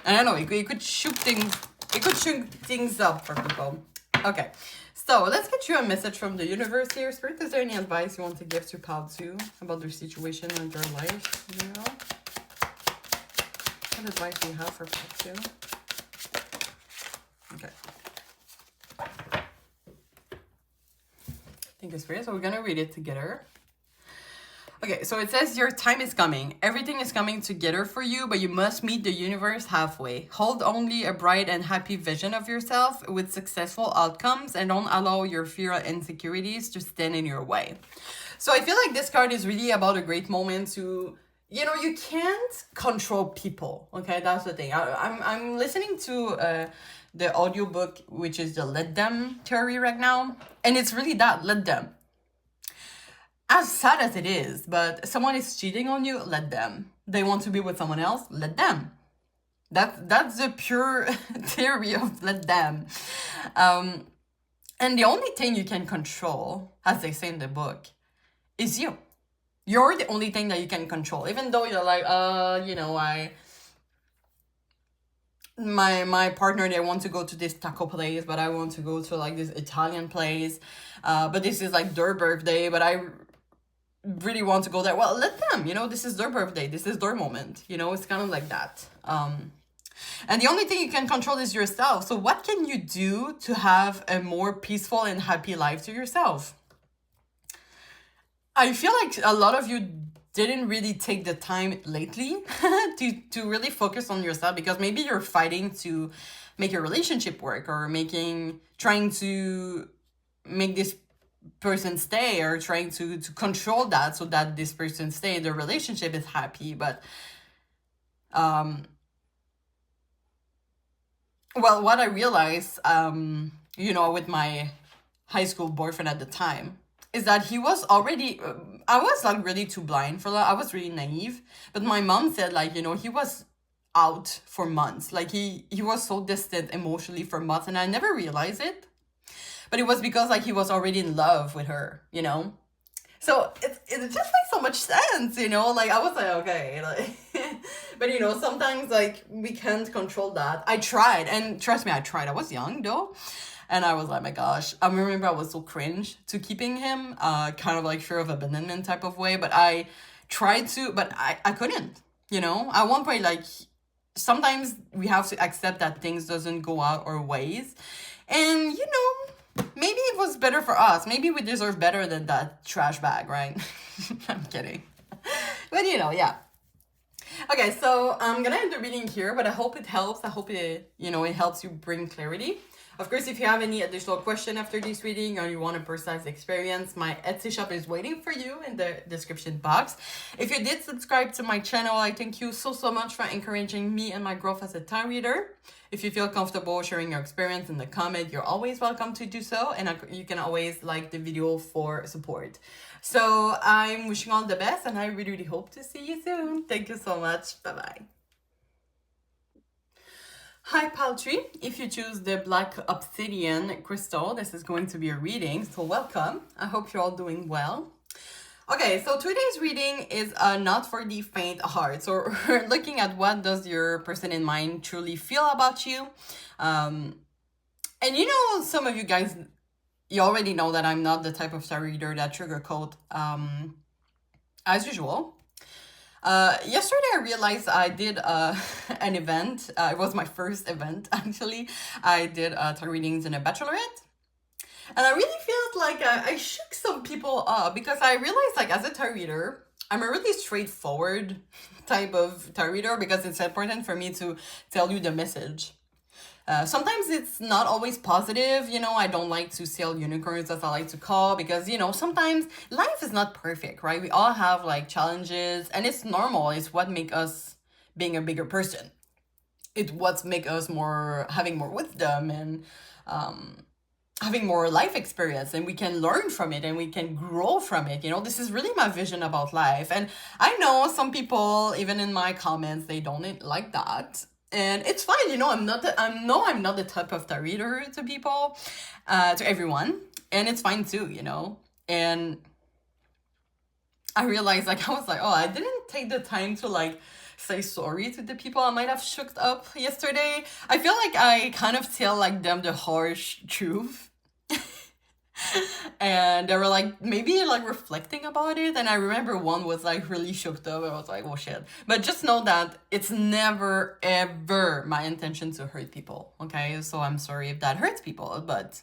don't know, it could shoot things up for people. Okay, so let's get you a message from the universe here. Spirit, is there any advice you want to give to Pal 2 about their situation and their life? You know, what advice do you have for Pal 2? Okay. Thank you, Spirit. So we're gonna read it together. Okay, so it says your time is coming. Everything is coming together for you, but you must meet the universe halfway. Hold only a bright and happy vision of yourself with successful outcomes and don't allow your fear and insecurities to stand in your way. So I feel like this card is really about a great moment to, you know, you can't control people. Okay, that's the thing. I'm listening to the audiobook, which is the let them theory right now. And it's really that, let them. As sad as it is, but someone is cheating on you, let them. They want to be with someone else, let them. That's the pure theory of let them. And the only thing you can control, as they say in the book, is you. You're the only thing that you can control. Even though you're like, you know, my partner, they want to go to this taco place, but I want to go to like this Italian place. But this is like their birthday, but I really want to go there. Well, let them, you know, this is their birthday, this is their moment, you know, it's kind of like that. And the only thing you can control is yourself. So what can you do to have a more peaceful and happy life to yourself? I feel like a lot of you didn't really take the time lately to really focus on yourself, because maybe you're fighting to make your relationship work, or trying to make this person stay, or trying to control that so that this person stay, the relationship is happy. But well, what I realized, you know, with my high school boyfriend at the time, is that he was already, I was like really too blind for that. I was really naive. But my mom said, like, you know, he was out for months. Like he was so distant emotionally for months, and I never realized it. But it was because like he was already in love with her, you know? So it just makes so much sense, you know? Like I was like, okay, like, but you know, sometimes like we can't control that. I tried, and trust me, I tried. I was young though. And I was like, my gosh, I remember I was so cringe to keeping him, kind of like fear of abandonment type of way. But I tried to, but I couldn't, you know? At one point, like, sometimes we have to accept that things doesn't go out our ways. And, you know, maybe it was better for us. Maybe we deserve better than that trash bag, right? I'm kidding. But, you know, yeah. Okay, so I'm gonna end the reading here, but I hope it helps. I hope it, you know, it helps you bring clarity. Of course, if you have any additional question after this reading, or you want a personalized experience, my Etsy shop is waiting for you in the description box. If you did subscribe to my channel, I thank you so much for encouraging me and my growth as a tarot reader. If you feel comfortable sharing your experience in the comment, you're always welcome to do so. And you can always like the video for support. So I'm wishing all the best, and I really hope to see you soon. Thank you so much. Bye-bye. Hi Paltry, if you choose the Black Obsidian crystal, this is going to be a reading, so welcome. I hope you're all doing well. Okay, so today's reading is not for the faint of heart. So we're looking at what does your person in mind truly feel about you. And you know, some of you guys, you already know that I'm not the type of tarot reader that sugarcoat as usual. Yesterday I realized I did an event. It was my first event, actually. I did tarot readings in a bachelorette. And I really felt like I shook some people up, because I realized, like, as a tarot reader, I'm a really straightforward type of tarot reader, because it's important for me to tell you the message. Sometimes it's not always positive, you know. I don't like to sell unicorns, as I like to call, because, you know, sometimes life is not perfect, right? We all have like challenges, and it's normal. It's what make us being a bigger person. It's what make us having more wisdom, and having more life experience, and we can learn from it and we can grow from it. You know, this is really my vision about life. And I know some people, even in my comments, they don't like that. And it's fine, you know, I'm not the type of tarot reader to people, to everyone. And it's fine too, you know. And I realized, like, I was like, oh, I didn't take the time to, like, say sorry to the people I might have shook up yesterday. I feel like I kind of tell, like, them the harsh truth. And they were like maybe like reflecting about it, and I remember one was like really shook up. I was like, oh shit. But just know that it's never ever my intention to hurt people, okay? So I'm sorry if that hurts people, but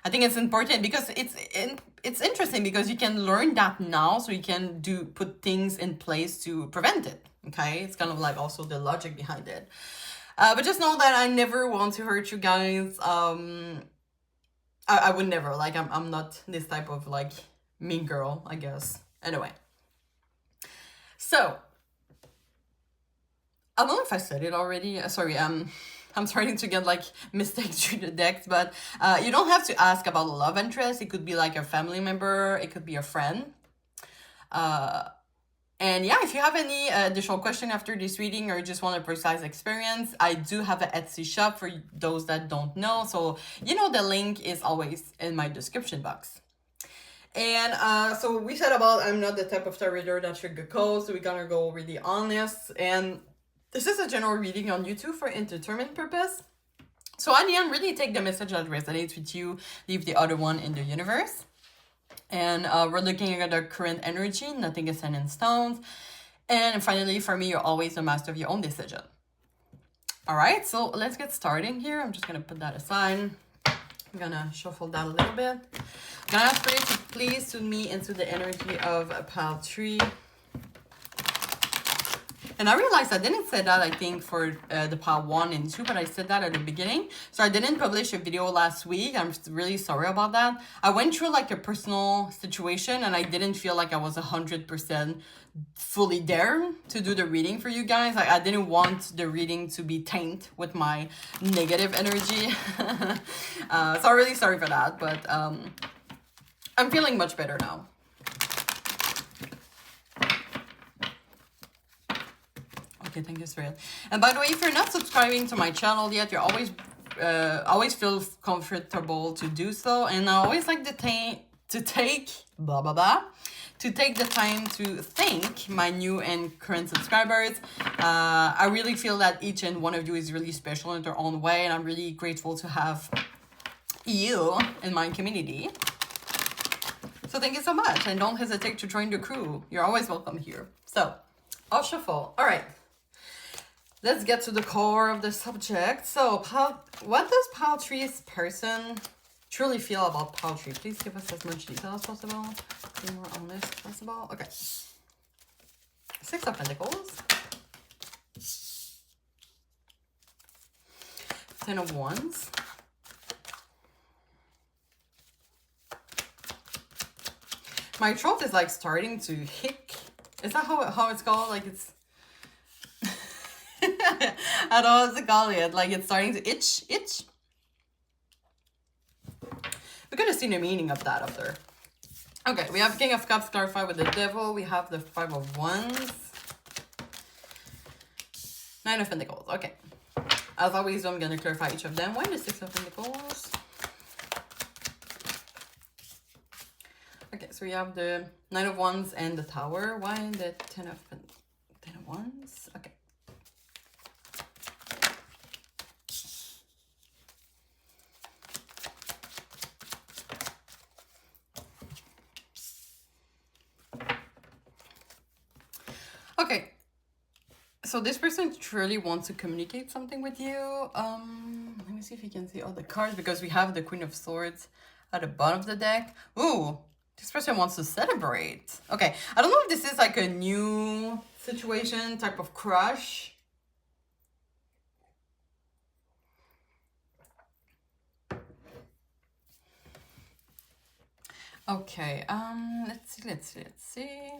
I think it's important because it's interesting because you can learn that now, so you can put things in place to prevent it, okay? It's kind of like also the logic behind it. But just know that I never want to hurt you guys. I would never, like, I'm not this type of, like, mean girl, I guess. Anyway. So, I don't know if I said it already. Sorry, I'm starting to get, like, mistakes through the decks, but you don't have to ask about a love interest. It could be, like, a family member. It could be a friend. And yeah, if you have any additional question after this reading or just want a precise experience, I do have an Etsy shop for those that don't know. So, you know, the link is always in my description box. And so we said about I'm not the type of tarot reader that sugarcoats, so we're gonna go really honest. And this is a general reading on YouTube for entertainment purpose. So at the end, really take the message that resonates with you, leave the other one in the universe. And we're looking at the current energy, nothing is set in stones. And finally, for me, you're always the master of your own decision. All right, so let's get starting here. I'm just going to put that aside. I'm going to shuffle that a little bit. I'm going to ask for you to please tune me into the energy of a pile 3. And I realized I didn't say that, I think, for the pile 1 and 2, but I said that at the beginning. So I didn't publish a video last week. I'm really sorry about that. I went through, like, a personal situation, and I didn't feel like I was 100% fully there to do the reading for you guys. Like, I didn't want the reading to be tainted with my negative energy. So I'm really sorry for that, but I'm feeling much better now. Okay, thank you, Spirit. And by the way, if you're not subscribing to my channel yet, you're always feel comfortable to do so. And I always like to take the time to thank my new and current subscribers. I really feel that each and one of you is really special in their own way, and I'm really grateful to have you in my community. So thank you so much, and don't hesitate to join the crew. You're always welcome here. So, I'll shuffle. All right. Let's get to the core of the subject. So, what does pile 3's person truly feel about pile 3? Please give us as much detail as possible. Be more honest as possible. Okay. 6 of Pentacles. 10 of Wands. My throat is like starting to hick. Is that how it's called? Like it's... I don't know what to call it. Like it's starting to itch. We're gonna see the meaning of that after. Okay, we have King of Cups clarified with the Devil. We have the 5 of Wands. 9 of Pentacles. Okay. As always, I'm gonna clarify each of them. Why the 6 of Pentacles? Okay, so we have the 9 of Wands and the Tower. Why the 10 of Wands? Okay. Okay, so this person truly wants to communicate something with you. Let me see if you can see all the cards, because we have the Queen of Swords at the bottom of the deck. Ooh, this person wants to celebrate. Okay, I don't know if this is like a new situation, type of crush. Okay, let's see.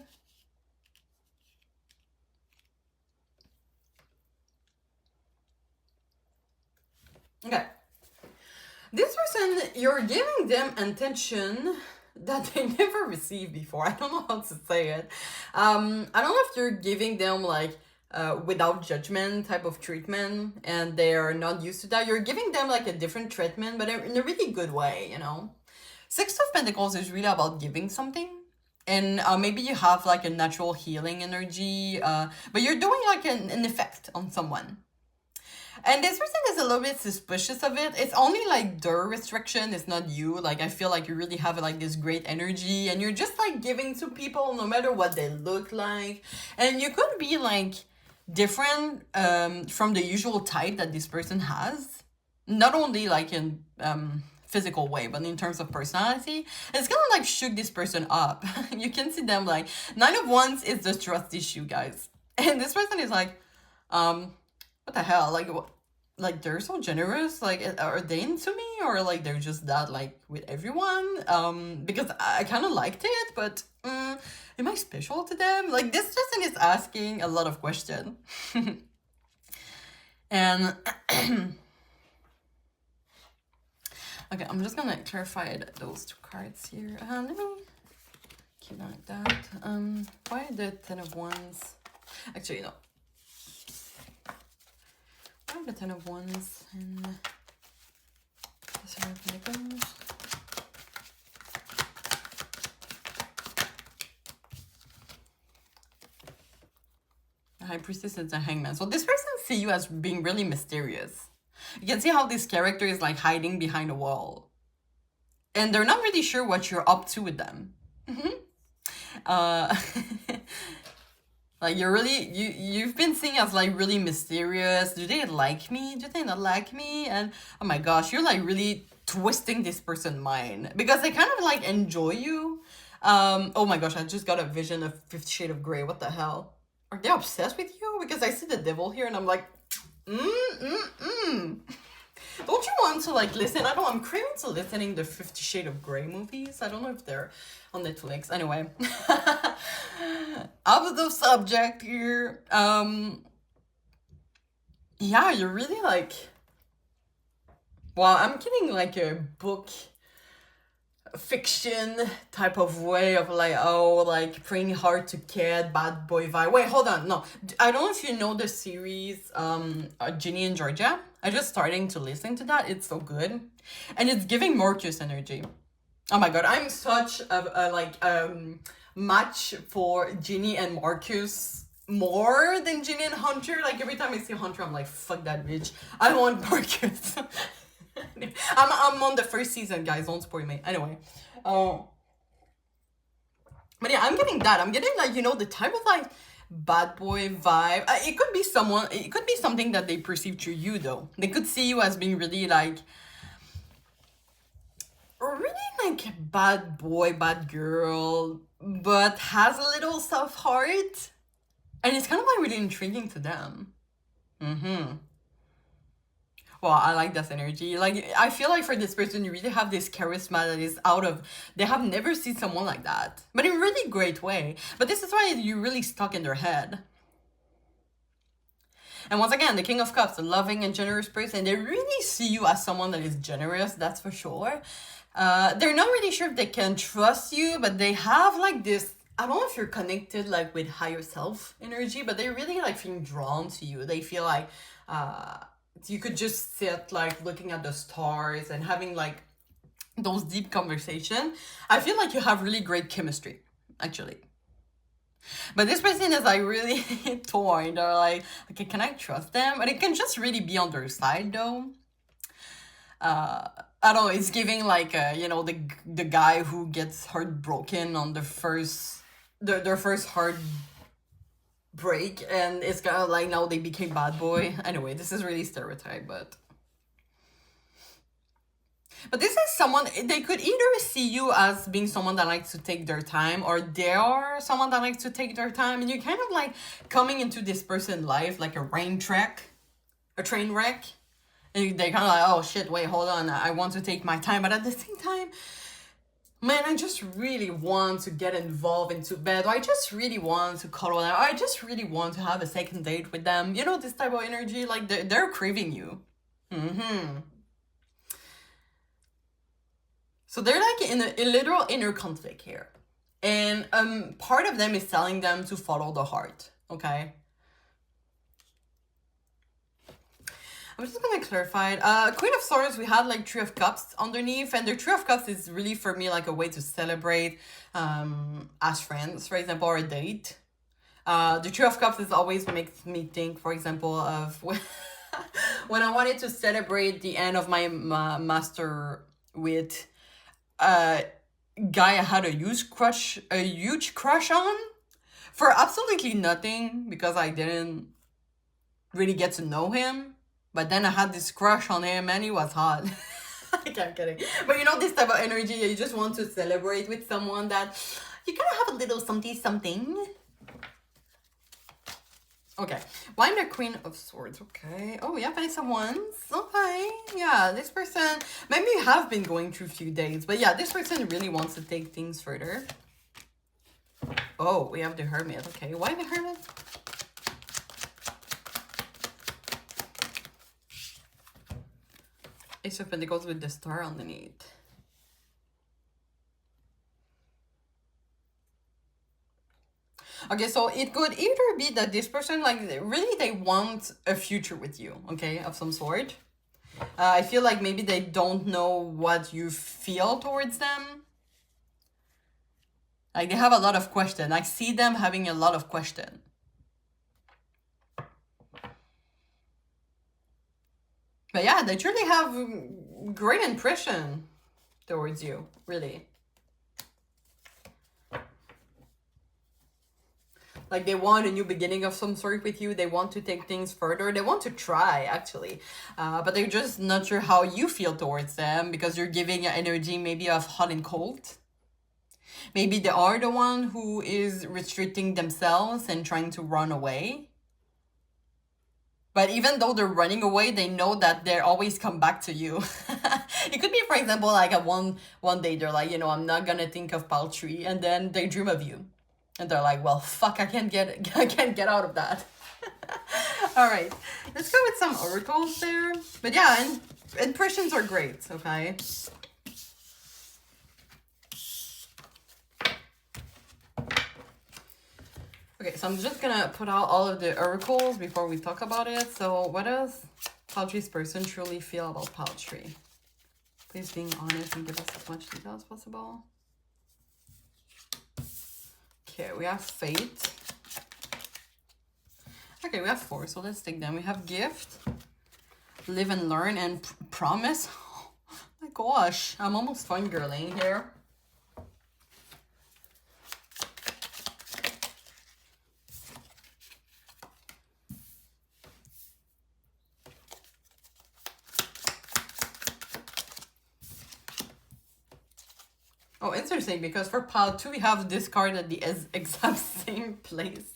Okay, this person, you're giving them attention that they never received before. I don't know how to say it. I don't know if you're giving them like without judgment type of treatment, and they are not used to that. You're giving them like a different treatment, but in a really good way, you know. 6 of Pentacles is really about giving something. And maybe you have like a natural healing energy, but you're doing like an effect on someone. And this person is a little bit suspicious of it. It's only like their restriction, it's not you. Like, I feel like you really have like this great energy and you're just like giving to people no matter what they look like. And you could be like different from the usual type that this person has. Not only like in physical way, but in terms of personality. It's gonna like shook this person up. You can see them like, 9 of Wands is the trust issue, guys. And this person is like, what the hell? Like they're so generous. Like, are they into me, or like they're just that like with everyone? Because I kind of liked it, but am I special to them? Like, this person is asking a lot of questions. And okay, I'm just gonna clarify those 2 cards here. Let me keep like that. Why the 10 of Wands? Actually, no. I have the 10 of Wands and the 7 of Pentacles. The High Priestess and the Hangman. So this person see you as being really mysterious. You can see how this character is like hiding behind a wall. And they're not really sure what you're up to with them. Like, you're really, you've been seen as like really mysterious. Do they like me? Do they not like me? And oh my gosh, you're like really twisting this person's mind because they kind of like enjoy you. Oh my gosh, I just got a vision of 50 Shades of Grey. What the hell? Are they obsessed with you? Because I see the devil here and I'm like, Don't you want to like listen? I don't, I'm craving to listening to 50 Shades of Grey movies. I don't know if they're on Netflix. Anyway, out of the subject here. Yeah, you're really like, well, I'm getting like a book fiction type of way of like, oh, like praying hard to get, bad boy vibe. Wait, hold on. No, I don't know if you know the series Ginny and Georgia. I just starting to listen to that. It's so good, and it's giving Marcus energy. Oh my god, I'm such a match for Ginny and Marcus more than Ginny and Hunter. Like, every time I see Hunter, I'm like, fuck that bitch, I want Marcus. I'm on the first season, guys, don't spoil me. Anyway, but yeah, I'm getting that. I'm getting like, you know, the type of like bad boy vibe. It could be someone, it could be something that they perceive through you though. They could see you as being really like bad boy, bad girl, but has a little soft heart, and it's kind of like really intriguing to them. Well, I like that energy. Like, I feel like for this person, you really have this charisma that is out of, they have never seen someone like that, but in a really great way. But this is why you're really stuck in their head. And once again, the King of Cups, a loving and generous person, they really see you as someone that is generous, that's for sure. They're not really sure if they can trust you, but they have like this, I don't know if you're connected like with higher self energy, but they really like feel drawn to you. They feel like you could just sit like looking at the stars and having like those deep conversations. I feel like you have really great chemistry, actually. But this person is like really torn. They're like, okay, can I trust them? And it can just really be on their side though. I don't know, it's giving like you know, the guy who gets heartbroken on the first their first heartbreak, and it's kind of like now they became bad boy. Anyway, this is really stereotype, but this is someone, they could either see you as being someone that likes to take their time, or they are someone that likes to take their time, and you're kind of like coming into this person's life like a train wreck. And they kind of like, oh shit, wait, hold on, I want to take my time. But at the same time, man, I just really want to get involved into bed. Or I just really want to cuddle them. I just really want to have a second date with them. You know, this type of energy, like they're craving you. So they're like in a literal inner conflict here. And part of them is telling them to follow the heart, okay? I'm just gonna clarify it. Queen of Swords, we had like Three of Cups underneath, and the Three of Cups is really for me like a way to celebrate as friends, for example, or a date. The Three of Cups is always makes me think, for example, of when I wanted to celebrate the end of my master with a guy I had a huge crush on for absolutely nothing because I didn't really get to know him. But then I had this crush on him and he was hot. Like, I'm kidding. But you know, this type of energy, you just want to celebrate with someone that you kind of have a little something. Okay, why the Queen of Swords? Okay. Oh, yeah, Ace of Wands. Okay. Yeah, this person, maybe you have been going through a few days, but yeah, this person really wants to take things further. Oh, we have the Hermit. Okay, why the Hermit? Ace of Pentacles with the star underneath. Okay, so it could either be that this person, like, really they want a future with you, okay, of some sort. I feel like maybe they don't know what you feel towards them. Like, they have a lot of questions. I see them having a lot of questions. But yeah, they truly have great impression towards you, really. Like, they want a new beginning of some sort with you. They want to take things further. They want to try, actually. But they're just not sure how you feel towards them because you're giving an energy maybe of hot and cold. Maybe they are the one who is restricting themselves and trying to run away. But even though they're running away, they know that they'll always come back to you. It could be, for example, like at one day they're like, you know, I'm not gonna think of paltry, and then they dream of you. And they're like, well, fuck, I can't get out of that. All right, let's go with some oracles there. But yeah, and impressions are great, okay? Okay, so I'm just gonna put out all of the oracles before we talk about it. So what does Paltry's person truly feel about Paltry? Please being honest and give us as much detail as possible. Okay, we have Fate. Okay, we have 4, so let's take them. We have Gift, Live and Learn, and Promise. Oh my gosh, I'm almost fangirling here. Oh, interesting, because for pile 2, we have this card at the exact same place.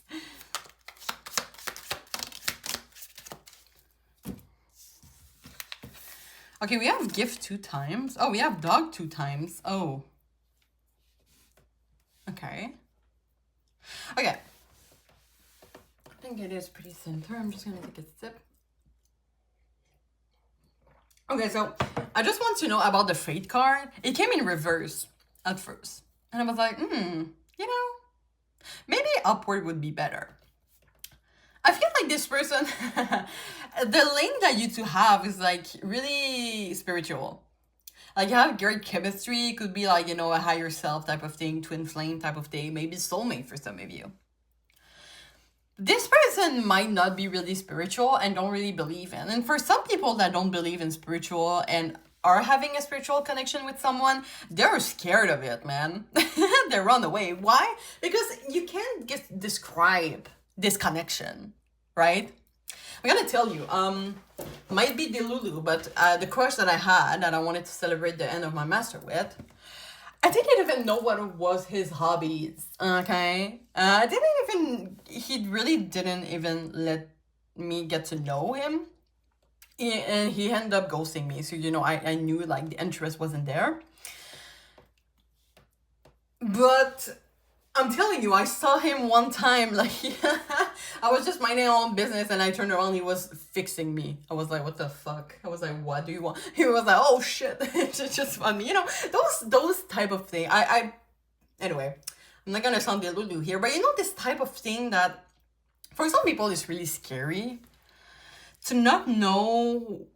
Okay, we have Gift 2 times. Oh, we have Dog 2 times. Oh. Okay. Okay. I think it is pretty center. I'm just going to take a sip. Okay, so I just want to know about the Fate card. It came in reverse at first. And I was like, you know, maybe upward would be better. I feel like this person, the link that you two have is like really spiritual. Like, you have great chemistry. It could be like, you know, a higher self type of thing, twin flame type of thing, maybe soulmate for some of you. This person might not be really spiritual and don't really believe in. And for some people that don't believe in spiritual and are having a spiritual connection with someone, they're scared of it, man. They run away. Why? Because you can't just describe this connection, right? I'm gonna tell you, might be Delulu, but the crush that I had that I wanted to celebrate the end of my master with, I didn't even know what was his hobbies, okay? He really didn't even let me get to know him. And he ended up ghosting me. So, you know, I knew like the interest wasn't there. But I'm telling you, I saw him one time, like, I was just minding my own business and I turned around, he was fixing me. I was like, what the fuck? I was like, what do you want? He was like, oh shit, it's just funny. You know, those type of thing. Anyway, I'm not gonna sound delulu here, but you know, this type of thing that for some people is really scary. to not know,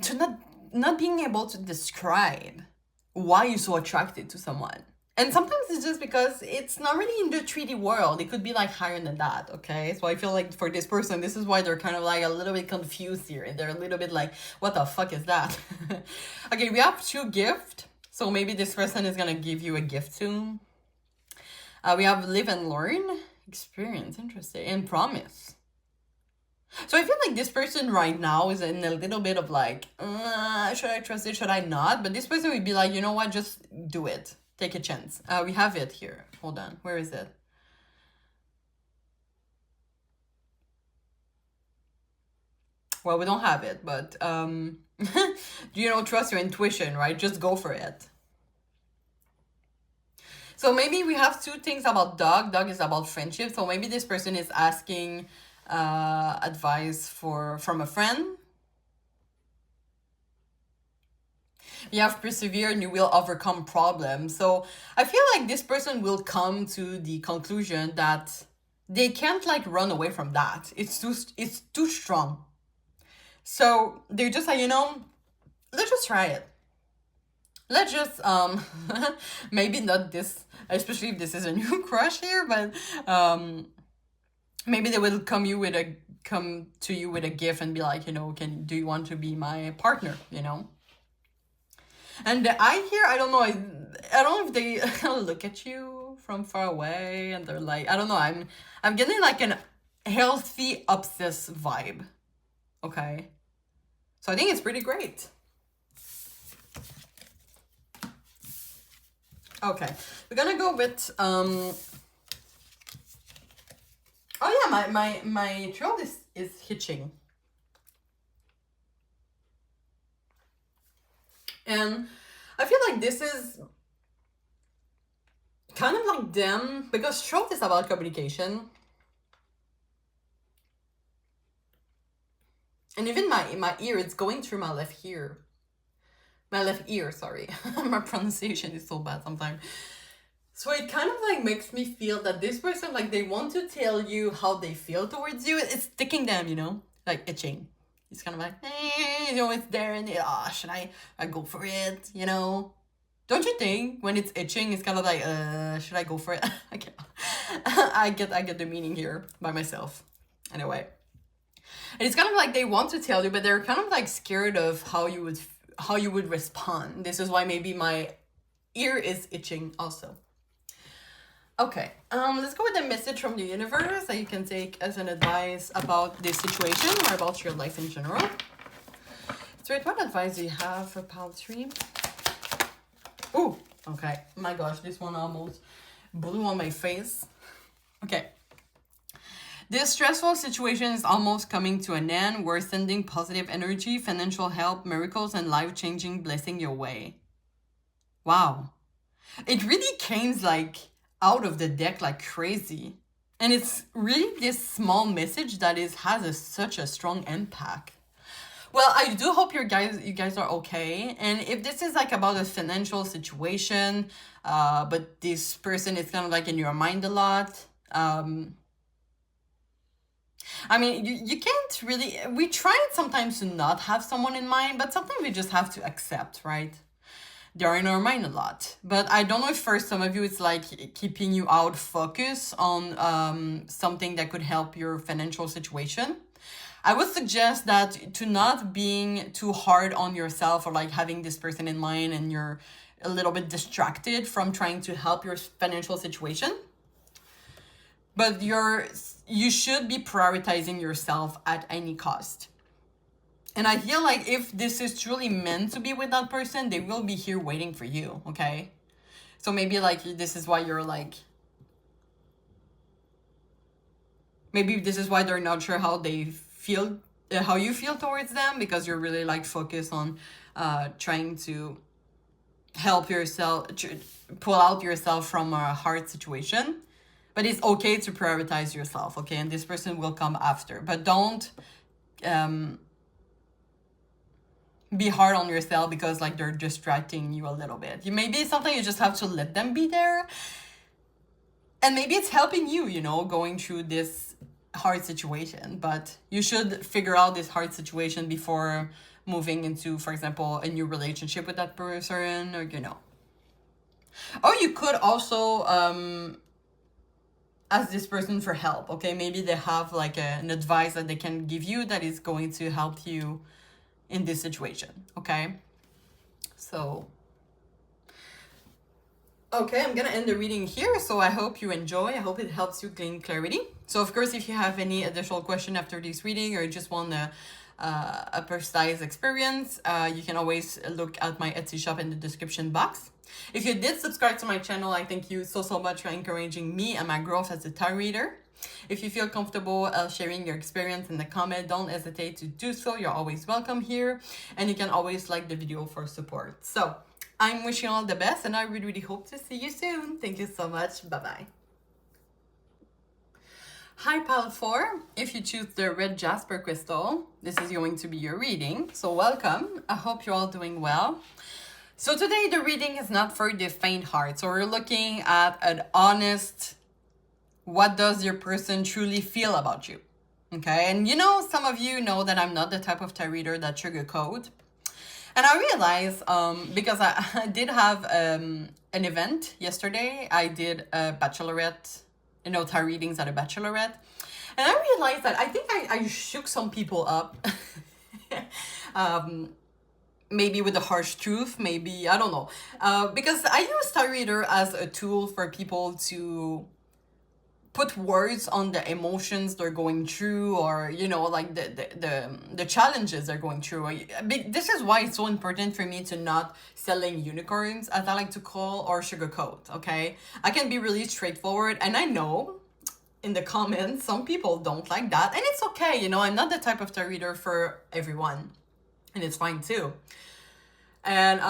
to not being able to describe why you're so attracted to someone. And sometimes it's just because it's not really in the 3D world. It could be like higher than that, okay? So I feel like for this person, this is why they're kind of like a little bit confused here. They're a little bit like, what the fuck is that? Okay, we have 2 gifts. So maybe this person is gonna give you a gift soon. We have live and learn, experience, interesting, and promise. So I feel like this person right now is in a little bit of like, should I trust it? Should I not? But this person would be like, you know what? Just do it. Take a chance. We have it here. Hold on. Where is it? Well, we don't have it, but trust your intuition, right? Just go for it. So maybe we have 2 things about dog. Dog is about friendship. So maybe this person is asking advice from a friend. You have persevere and you will overcome problems. So I feel like this person will come to the conclusion that they can't like run away from that. It's too strong. So they're just like, let's just try it. Let's just maybe not this, especially if this is a new crush here, but maybe they will come to you with a gift and be like, do you want to be my partner, And I don't know, I don't know if they look at you from far away and they're like, I don't know, I'm getting like an healthy obsessed vibe. Okay. So I think it's pretty great. Okay. We're gonna go with oh yeah, my throat is hitching. And I feel like this is kind of like them, because throat is about communication. And even my ear, it's going through my left ear. My left ear, sorry. My pronunciation is so bad sometimes. So it kind of like makes me feel that this person, like they want to tell you how they feel towards you. It's sticking them, like itching. It's kind of like, it's there and should I go for it, Don't you think when it's itching, it's kind of like, should I go for it? I get the meaning here by myself. Anyway. And it's kind of like they want to tell you, but they're kind of like scared of how you would respond. This is why maybe my ear is itching also. Okay, let's go with a message from the universe that you can take as an advice about this situation or about your life in general. Spirit, what advice do you have for pile 3? Ooh, okay. My gosh, this one almost blew on my face. Okay. This stressful situation is almost coming to an end. We're sending positive energy, financial help, miracles, and life-changing blessing your way. Wow. It really came like out of the deck like crazy. And it's really this small message that has such a strong impact. Well, I do hope you guys are okay. And if this is like about a financial situation, but this person is kind of like in your mind a lot, I mean, you can't really, we try sometimes to not have someone in mind, but sometimes we just have to accept, right? They're in our mind a lot. But I don't know if for some of you, it's like keeping you out focus on something that could help your financial situation. I would suggest that to not being too hard on yourself or like having this person in mind and you're a little bit distracted from trying to help your financial situation. But you should be prioritizing yourself at any cost. And I feel like if this is truly meant to be with that person, they will be here waiting for you, okay? So maybe like this is why you're like, maybe this is why they're not sure how they feel, how you feel towards them, because you're really like focused on trying to help yourself, pull out yourself from a hard situation. But it's okay to prioritize yourself, okay? And this person will come after. But don't be hard on yourself because like they're distracting you a little bit. Maybe something you just have to let them be there. And maybe it's helping you, going through this hard situation, but you should figure out this hard situation before moving into, for example, a new relationship with that person, or or you could also ask this person for help. Okay, maybe they have like an advice that they can give you that is going to help you in this situation. Okay, so okay, I'm gonna end the reading here. So I hope you enjoy. I hope it helps you gain clarity. So of course, if you have any additional question after this reading, or you just want a personalized experience, you can always look at my Etsy shop in the description box. If you did subscribe to my channel, I thank you so much for encouraging me and my growth as a tarot reader. If you feel comfortable sharing your experience in the comment, don't hesitate to do so. You're always welcome here, and you can always like the video for support. So I'm wishing you all the best, and I really hope to see you soon. Thank you so much. Bye-bye. Hi, Pile 4. If you choose the red jasper crystal, this is going to be your reading. So welcome. I hope you're all doing well. So today the reading is not for the faint heart. So we're looking at an honest, what does your person truly feel about you? Okay, and some of you know that I'm not the type of tarot reader that sugarcoat. And I realized, because I did have an event yesterday, I did a bachelorette, tarot readings at a bachelorette. And I realized that I think I shook some people up. Maybe with the harsh truth, maybe, I don't know. Because I use tarot reader as a tool for people to put words on the emotions they're going through, or like the challenges they're going through. This is why it's so important for me to not selling unicorns, as I like to call, or sugarcoat. Okay, I can be really straightforward, and I know in the comments some people don't like that, and it's okay. I'm not the type of tarot reader for everyone, and it's fine too. And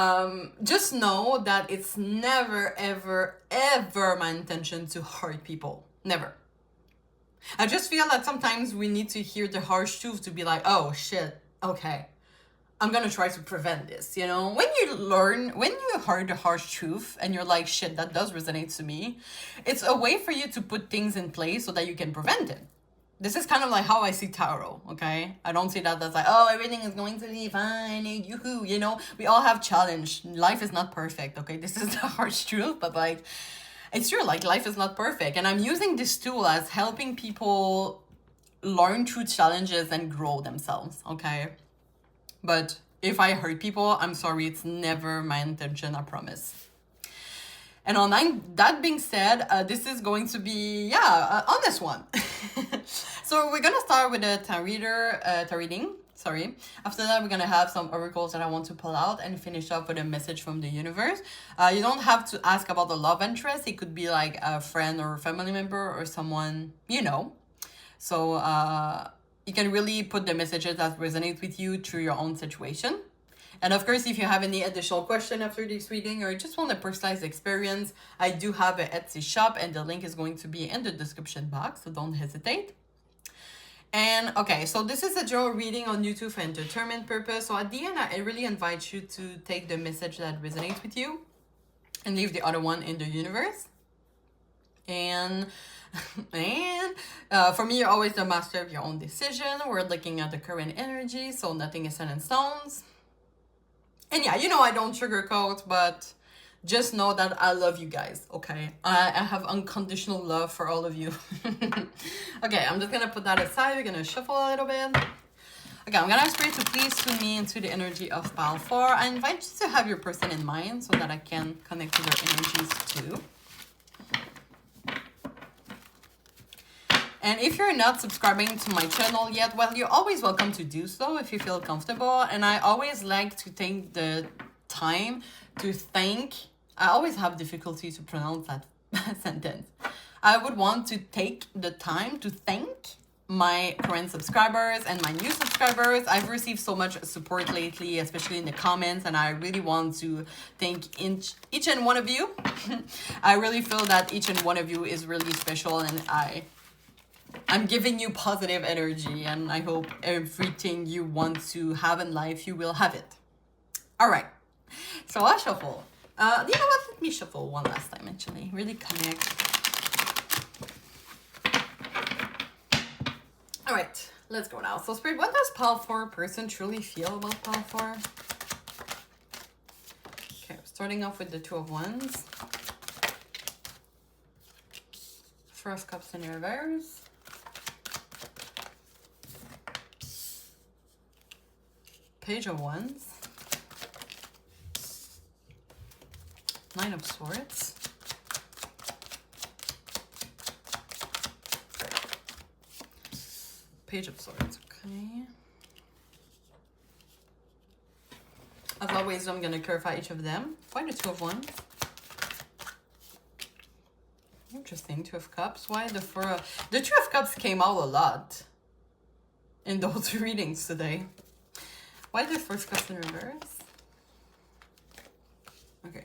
just know that it's never ever my intention to hurt people. Never. I just feel that sometimes we need to hear the harsh truth to be like, oh shit, okay, I'm gonna try to prevent this. When you heard the harsh truth and you're like, shit, that does resonate to me, it's a way for you to put things in place so that you can prevent it. This is kind of like how I see tarot, okay? I don't see that as like, oh, everything is going to be fine, yoo-hoo, we all have challenge. Life is not perfect, okay? This is the harsh truth, but like, it's true, like life is not perfect. And I'm using this tool as helping people learn through challenges and grow themselves, okay? But if I hurt people, I'm sorry, it's never my intention, I promise. And that being said, this is going to be, on this one. So we're going to start with a tarot reading. Sorry. After that, we're going to have some oracles that I want to pull out and finish up with a message from the universe. You don't have to ask about the love interest. It could be like a friend or a family member or someone So you can really put the messages that resonate with you through your own situation. And of course, if you have any additional question after this reading, or just want a personalized experience, I do have an Etsy shop, and the link is going to be in the description box, so don't hesitate. And okay, so this is a general reading on YouTube for entertainment purpose. So at the end, I really invite you to take the message that resonates with you and leave the other one in the universe. And for me, you're always the master of your own decision. We're looking at the current energy, so nothing is set in stones. And yeah, I don't sugarcoat, but just know that I love you guys, okay? I have unconditional love for all of you. Okay, I'm just gonna put that aside. We're gonna shuffle a little bit. Okay, I'm gonna ask Spirit to please tune me into the energy of pile 4. I invite you to have your person in mind so that I can connect to their energies too. And if you're not subscribing to my channel yet, well, you're always welcome to do so if you feel comfortable. And I always like to take the time to thank. I always have difficulty to pronounce that sentence. I would want to take the time to thank my current subscribers and my new subscribers. I've received so much support lately, especially in the comments, and I really want to thank each and one of you. I really feel that each and one of you is really special, and I'm giving you positive energy, and I hope everything you want to have in life, you will have it. All right, so I'll shuffle. You know what? Let me shuffle one last time, actually. Really connect. All right, let's go now. So Spirit, what does pile 4 person truly feel about pile 4? Okay, starting off with the 2 of Wands. First Cups in reverse. Page of Wands. 9 of Swords. Page of Swords, okay. As always, I'm going to clarify each of them. Why the 2 of Wands? Interesting, 2 of Cups. Why the 4 of... The 2 of Cups came out a lot in those readings today. Why the First Cups in reverse? Okay.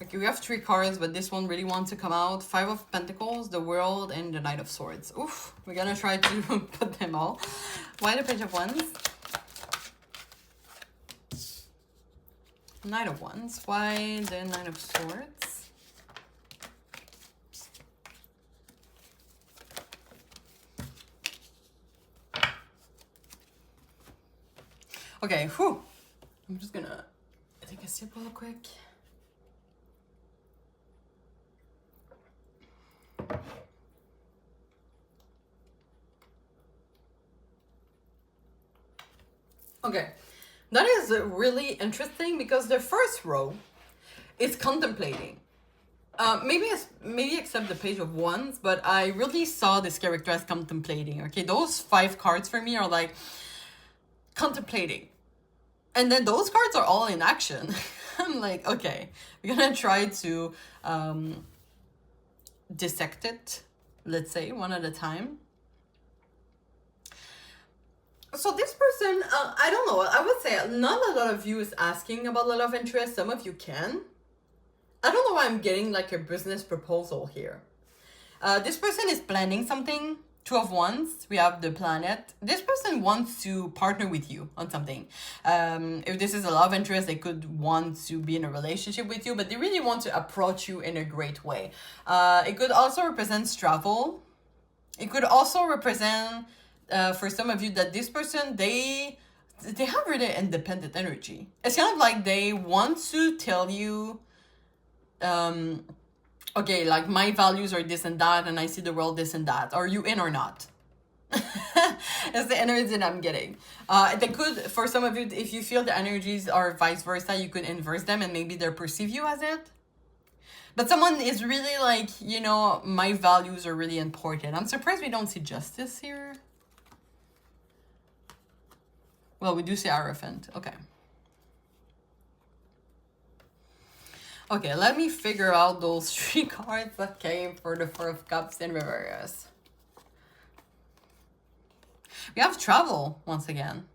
Okay, we have 3 cards, but this one really wants to come out. 5 of Pentacles, the World, and the Knight of Swords. Oof, we're gonna try to put them all. Why the Page of Wands? Knight of Wands. Why the Knight of Swords? Okay, whew. I'm just gonna take a sip real quick. Okay, that is really interesting because the first row is contemplating. Maybe except the Page of Wands, but I really saw this character as contemplating. Okay, those 5 cards for me are like contemplating. And then those cards are all in action. I'm like, okay, we're gonna try to dissect it, let's say, one at a time. So this person, I don't know, I would say not a lot of you is asking about love interest. Some of you can. I don't know why I'm getting like a business proposal here. This person is planning something. 2 of Wands, we have the Planet. This person wants to partner with you on something. If this is a love interest, they could want to be in a relationship with you, but they really want to approach you in a great way. It could also represent travel. It could also represent, for some of you, that this person, they have really independent energy. It's kind of like they want to tell you, okay, like my values are this and that, and I see the world this and that. Are you in or not? That's the energy that I'm getting. They could, for some of you, if you feel the energies are vice versa, you could inverse them and maybe they perceive you as it. But someone is really like, you know, my values are really important. I'm surprised we don't see Justice here. Well, we do see Hierophant. Okay. Okay, let me figure out those 3 cards that came for the 4 of Cups in reverse. We have travel once again.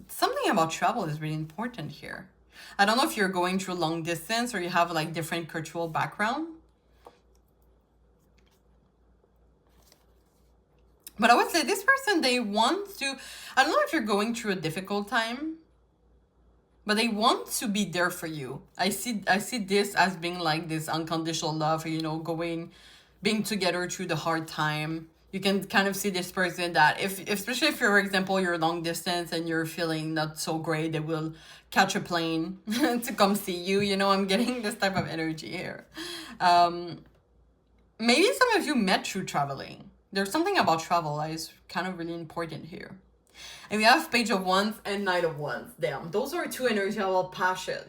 Something about travel is really important here. I don't know if you're going through long distance or you have like different cultural background. But I would say this person, they want to, I don't know if you're going through a difficult time, but they want to be there for you. I see this as being like this unconditional love, you know, being together through the hard time. You can kind of see this person that especially if you're, for example, you're long distance and you're feeling not so great, they will catch a plane to come see you. You know, I'm getting this type of energy here. Maybe some of you met through traveling. There's something about travel that is kind of really important here. And we have Page of Wands and Knight of Wands. Damn, those are 2 energies about passion.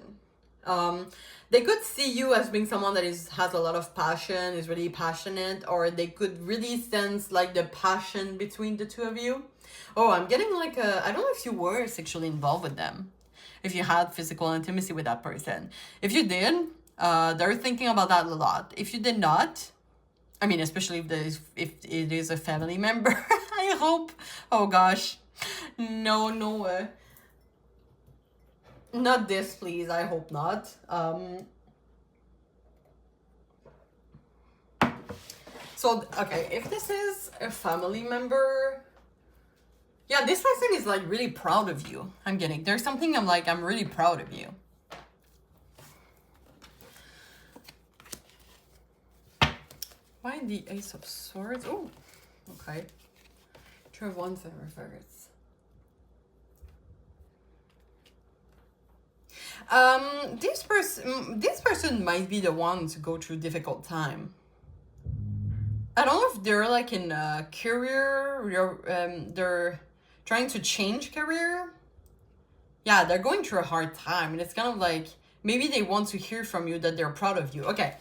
They could see you as being someone that has a lot of passion, is really passionate, or they could really sense like the passion between the 2 of you. Oh, I'm getting like I don't know if you were sexually involved with them, if you had physical intimacy with that person. If you did, they're thinking about that a lot. If you did not, I mean, especially if it is a family member, I hope. Oh gosh. No, not this, please. I hope not. So, okay, if this is a family member, yeah, this person is like really proud of you. I'm getting, there's something I'm like, I'm really proud of you. Why the Ace of Swords? Oh, okay. Try once in reverse. This person might be the one to go through difficult time. I don't know if they're like in a career, they're trying to change career. Yeah, they're going through a hard time, and it's kind of like maybe they want to hear from you that they're proud of you. Okay,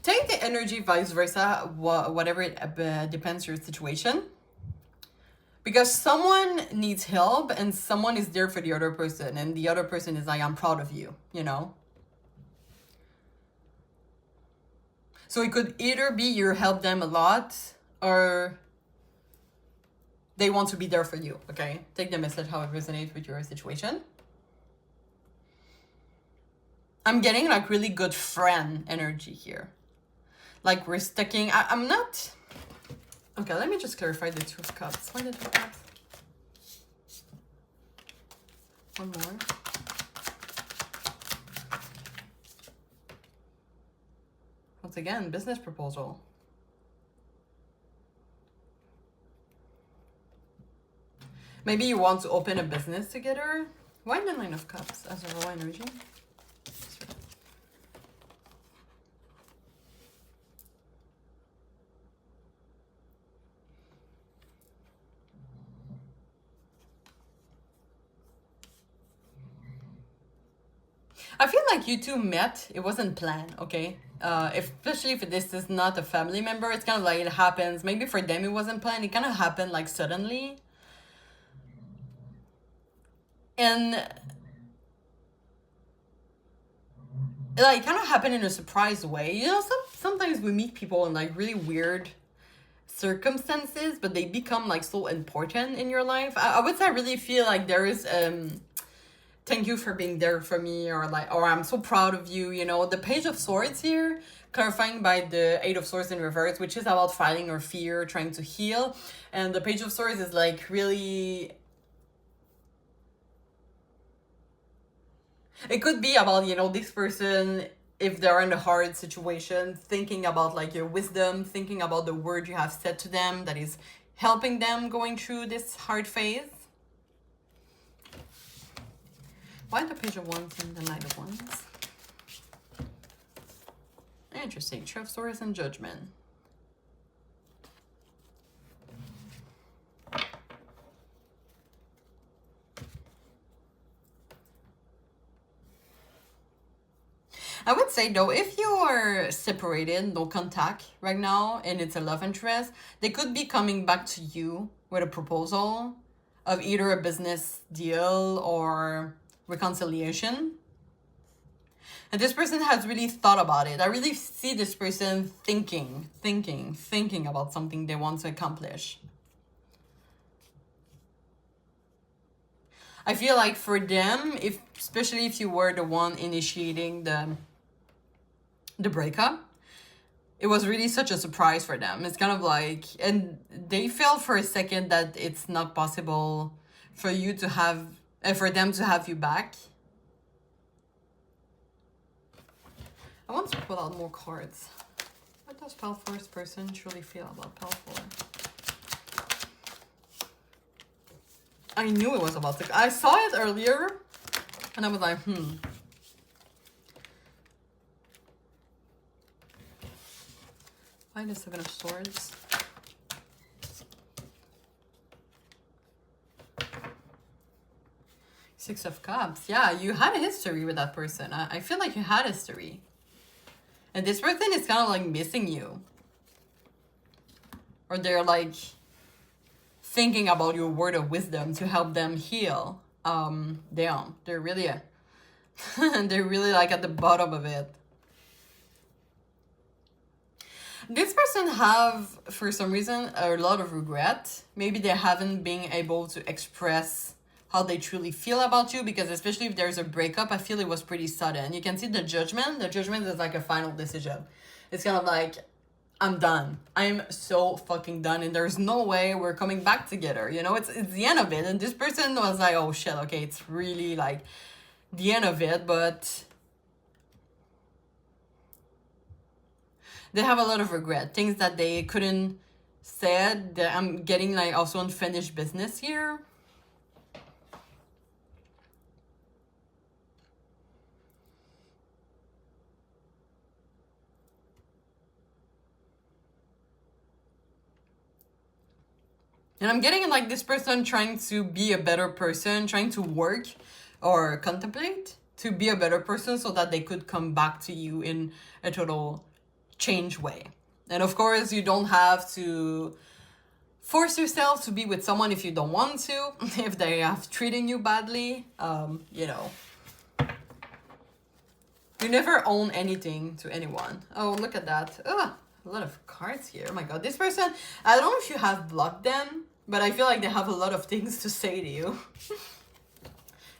take the energy, vice versa, whatever it depends your situation. Because someone needs help and someone is there for the other person, and the other person is like, I'm proud of you, you know? So it could either be you help them a lot or they want to be there for you, okay? Take the message how it resonates with your situation. I'm getting like really good friend energy here. Like we're sticking, I'm not... Okay, let me just clarify the Two of Cups. Why the Two of Cups? One more. Once again, business proposal. Maybe you want to open a business together. Why the Nine of Cups as a raw energy? I feel like you two met, it wasn't planned, okay? Especially if this is not a family member, it's kind of like it happens. Maybe for them it wasn't planned, it kind of happened like suddenly. And like kind of happened in a surprise way. You know, sometimes we meet people in like really weird circumstances, but they become like so important in your life. I would say I really feel like there is thank you for being there for me, or like, or I'm so proud of you, you know. The Page of Swords here, clarifying by the Eight of Swords in reverse, which is about fighting your fear, trying to heal. And the Page of Swords is like really... It could be about, you know, this person, if they're in a hard situation, thinking about like your wisdom, thinking about the word you have said to them that is helping them going through this hard phase. Why the Page of Wands and the Knight of Wands? Interesting. True of Swords and Judgment. I would say though, if you are separated, no contact right now, and it's a love interest, they could be coming back to you with a proposal of either a business deal or reconciliation. And this person has really thought about it. I really see this person thinking about something they want to accomplish. I feel like for them, especially if you were the one initiating the breakup, it was really such a surprise for them. It's kind of like, and they felt for a second that it's not possible for you to have, for them to have you back. I want to pull out more cards. What does Pale First person truly feel about Pale 4? I knew it was about to... I saw it earlier, and I was like, Why the Seven of Swords? Six of Cups. Yeah, you had a history with that person. I feel like you had a history. And this person is kind of like missing you. Or they're like thinking about your word of wisdom to help them heal. Damn, they're really they're really like at the bottom of it. This person have, for some reason, a lot of regret. Maybe they haven't been able to express how they truly feel about you, because especially if there's a breakup, I feel it was pretty sudden. You can see the Judgment. The Judgment is like a final decision. It's kind of like, I'm done. I'm so fucking done, and there's no way we're coming back together. You know, it's the end of it. And this person was like, oh shit, okay, it's really like the end of it, but they have a lot of regret, things that they couldn't said that I'm getting like also unfinished business here. And I'm getting like this person trying to be a better person, trying to work or contemplate to be a better person so that they could come back to you in a total change way. And of course, you don't have to force yourself to be with someone if you don't want to, if they have treated you badly. You know, you never own anything to anyone. Oh, look at that. Ugh, a lot of cards here. Oh my god, this person, I don't know if you have blocked them, but I feel like they have a lot of things to say to you.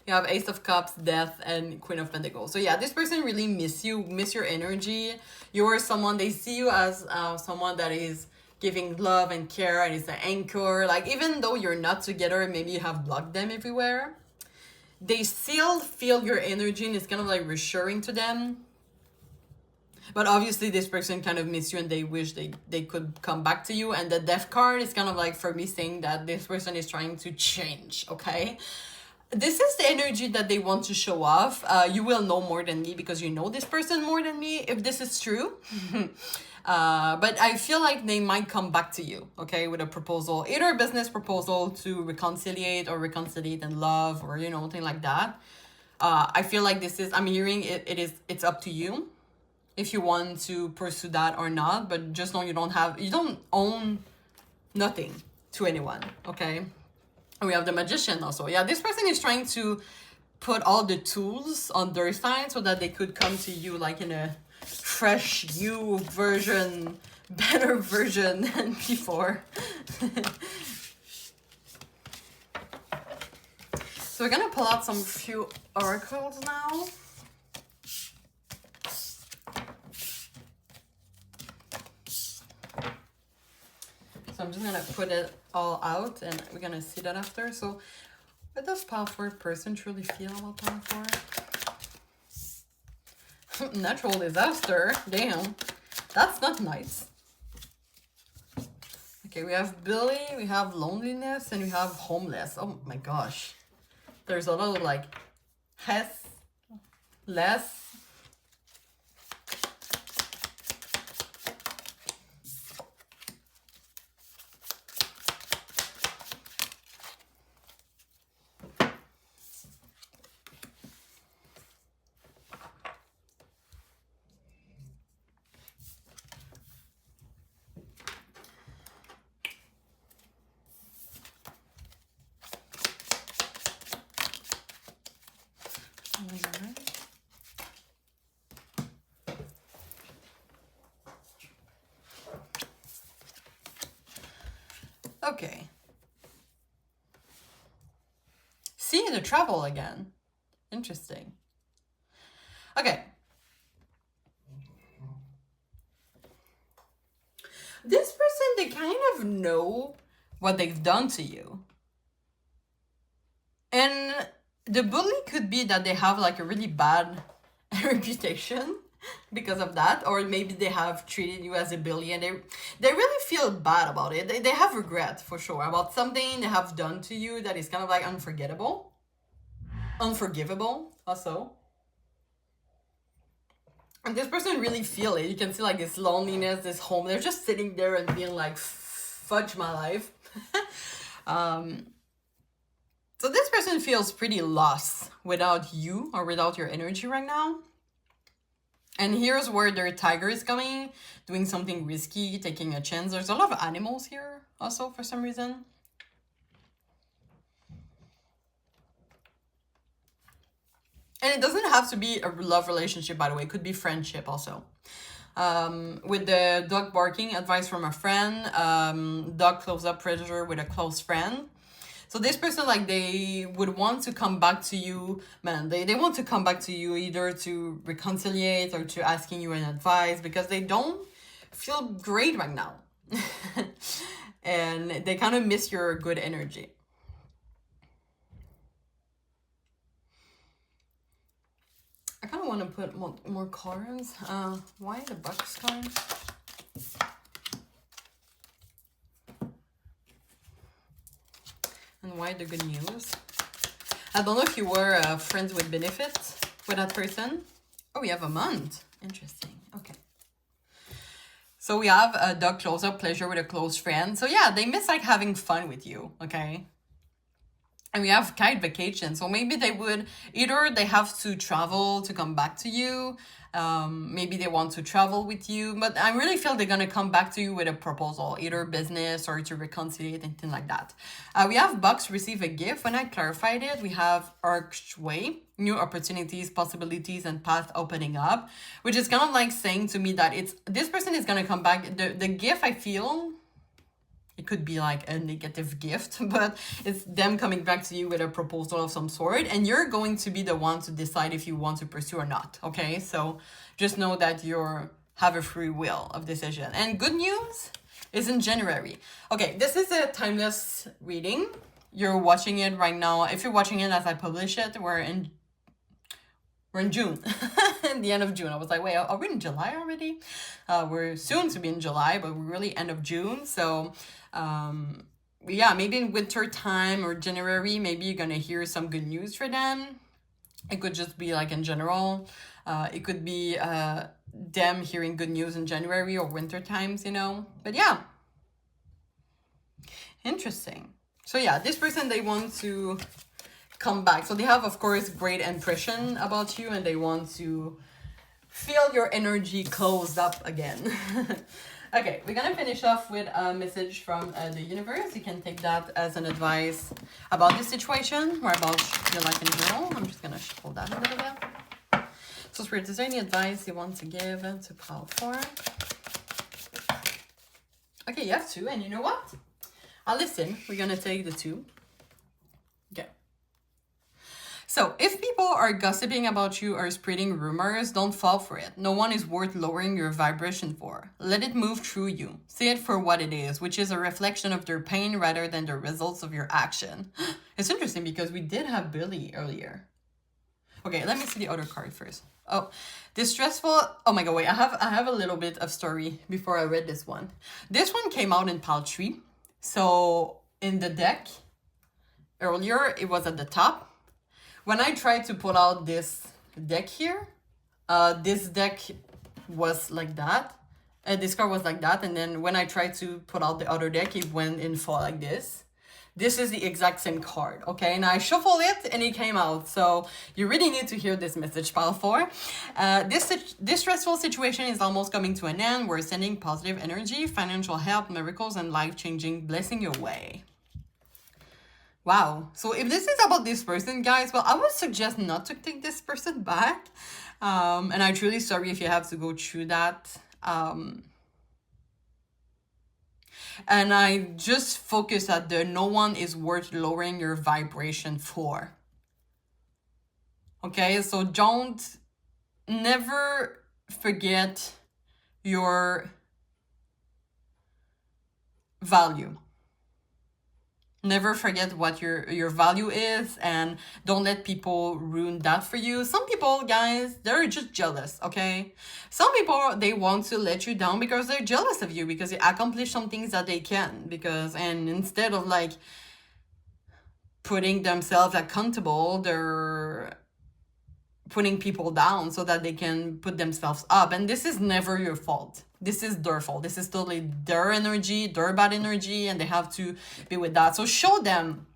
You have Ace of Cups, Death, and Queen of Pentacles. So yeah, this person really miss you, miss your energy. You are someone, they see you as someone that is giving love and care and is an anchor. Like, even though you're not together, maybe you have blocked them everywhere, they still feel your energy and it's kind of like reassuring to them. But obviously this person kind of miss you and they wish they could come back to you. And the Death card is kind of like for me saying that this person is trying to change, okay? This is the energy that they want to show off. You will know more than me because you know this person more than me if this is true. But I feel like they might come back to you, okay, with a proposal, either a business proposal to reconciliate or reconciliate in love or, you know, thing like that. I feel like this is, I'm hearing it's up to you if you want to pursue that or not, but just know you don't own nothing to anyone, okay? And we have the Magician also. Yeah, this person is trying to put all the tools on their side so that they could come to you like in a fresh new version, better version than before. So we're gonna pull out some few oracles now. So I'm just gonna put it all out and we're gonna see that after. So what does powerful person truly feel about powerful? Natural disaster, damn, that's not nice. Okay, we have Billy, we have loneliness, and we have homeless. Oh my gosh, there's a lot of like less. Okay. Seeing the travel again. Interesting. Okay. This person, they kind of know what they've done to you. And the bully could be that they have like a really bad reputation because of that, or maybe they have treated you as a bully and they really feel bad about it. They have regret for sure about something they have done to you that is kind of like unforgettable, unforgivable also. And this person really feel it. You can see like this loneliness, this home. They're just sitting there and being like, fudge my life. So this person feels pretty lost without you or without your energy right now. And here's where their tiger is coming, doing something risky, taking a chance. There's a lot of animals here also for some reason. And it doesn't have to be a love relationship, by the way. It could be friendship also. With the dog barking, advice from a friend. Dog close-up predator with a close friend. So this person, like, they would want to come back to you, man. They want to come back to you either to reconciliate or to asking you an advice because they don't feel great right now. And they kind of miss your good energy. I kind of want to put more cards. Why the Bucks card? why the good news? I don't know if you were friends with benefits with that person. Oh, we have a month. Interesting. Okay. So we have a dog close-up, pleasure with a close friend. So yeah, they miss like having fun with you, okay? And we have kite vacation. So maybe they would, either they have to travel to come back to you. Maybe they want to travel with you. But I really feel they're going to come back to you with a proposal, either business or to reconcile, anything like that. We have Bucks receive a gift. When I clarified it, we have archway, new opportunities, possibilities, and path opening up, which is kind of like saying to me that it's this person is going to come back. The gift, I feel, it could be like a negative gift, but it's them coming back to you with a proposal of some sort, and you're going to be the one to decide if you want to pursue or not, okay? So just know that you have a free will of decision. And good news is in January. Okay, this is a timeless reading. You're watching it right now. If you're watching it as I publish it, we're in June, the end of June. I was like, wait, are we in July already? We're soon to be in July, but we're really end of June. So yeah, maybe in winter time or January, maybe you're gonna hear some good news for them. It could just be like in general. It could be them hearing good news in January or winter times, you know. But yeah, interesting. So yeah, this person, they want to come back. So they have, of course, great impression about you, and they want to feel your energy closed up again. Okay, we're gonna finish off with a message from the universe. You can take that as an advice about this situation or about your life in general. I'm just gonna shuffle that a little bit. So Spirit, is there any advice you want to give to Pile 4? Okay, you have 2, and you know what? I'll listen. We're gonna take the 2. Okay. So, if people are gossiping about you or spreading rumors, don't fall for it. No one is worth lowering your vibration for. Let it move through you. See it for what it is, which is a reflection of their pain rather than the results of your action. It's interesting because we did have Billy earlier. Okay, let me see the other card first. Oh, distressful. Oh my god, wait, I have a little bit of story before I read this one. This one came out in pile 3. So, in the deck, earlier, it was at the top. When I tried to pull out this deck here, this deck was like that. This card was like that. And then when I tried to pull out the other deck, it went in fall like this. This is the exact same card, okay? And I shuffled it and it came out. So you really need to hear this message, pile 4. This stressful situation is almost coming to an end. We're sending positive energy, financial help, miracles, and life-changing blessing your way. Wow. So if this is about this person, guys, well, I would suggest not to take this person back. And I'm truly sorry if you have to go through that. And I just focus that no one is worth lowering your vibration for. Okay, so never forget your value. Never forget what your value is, and don't let people ruin that for you. Some people, guys, they're just jealous, okay? Some people, they want to let you down because they're jealous of you, because you accomplish some things that they can, and instead of like putting themselves accountable, they're putting people down so that they can put themselves up. And this is never your fault. This is their fault. This is totally their energy, their bad energy, and they have to be with that. So show them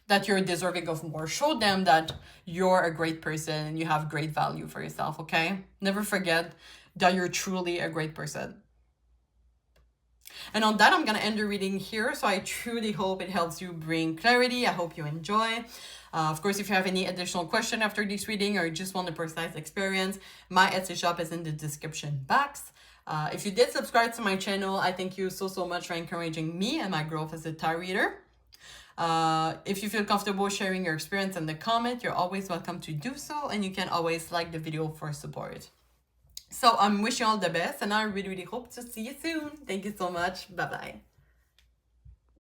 that you're deserving of more. Show them that you're a great person and you have great value for yourself, okay? Never forget that you're truly a great person. And on that, I'm going to end the reading here. So I truly hope it helps you bring clarity. I hope you enjoy. Of course, if you have any additional question after this reading or just want a precise experience, my Etsy shop is in the description box. If you did subscribe to my channel, I thank you so much for encouraging me and my growth as a tarot reader. If you feel comfortable sharing your experience in the comment, you're always welcome to do so, and you can always like the video for support. So I'm wishing you all the best, and I really hope to see you soon. Thank you so much. Bye-bye.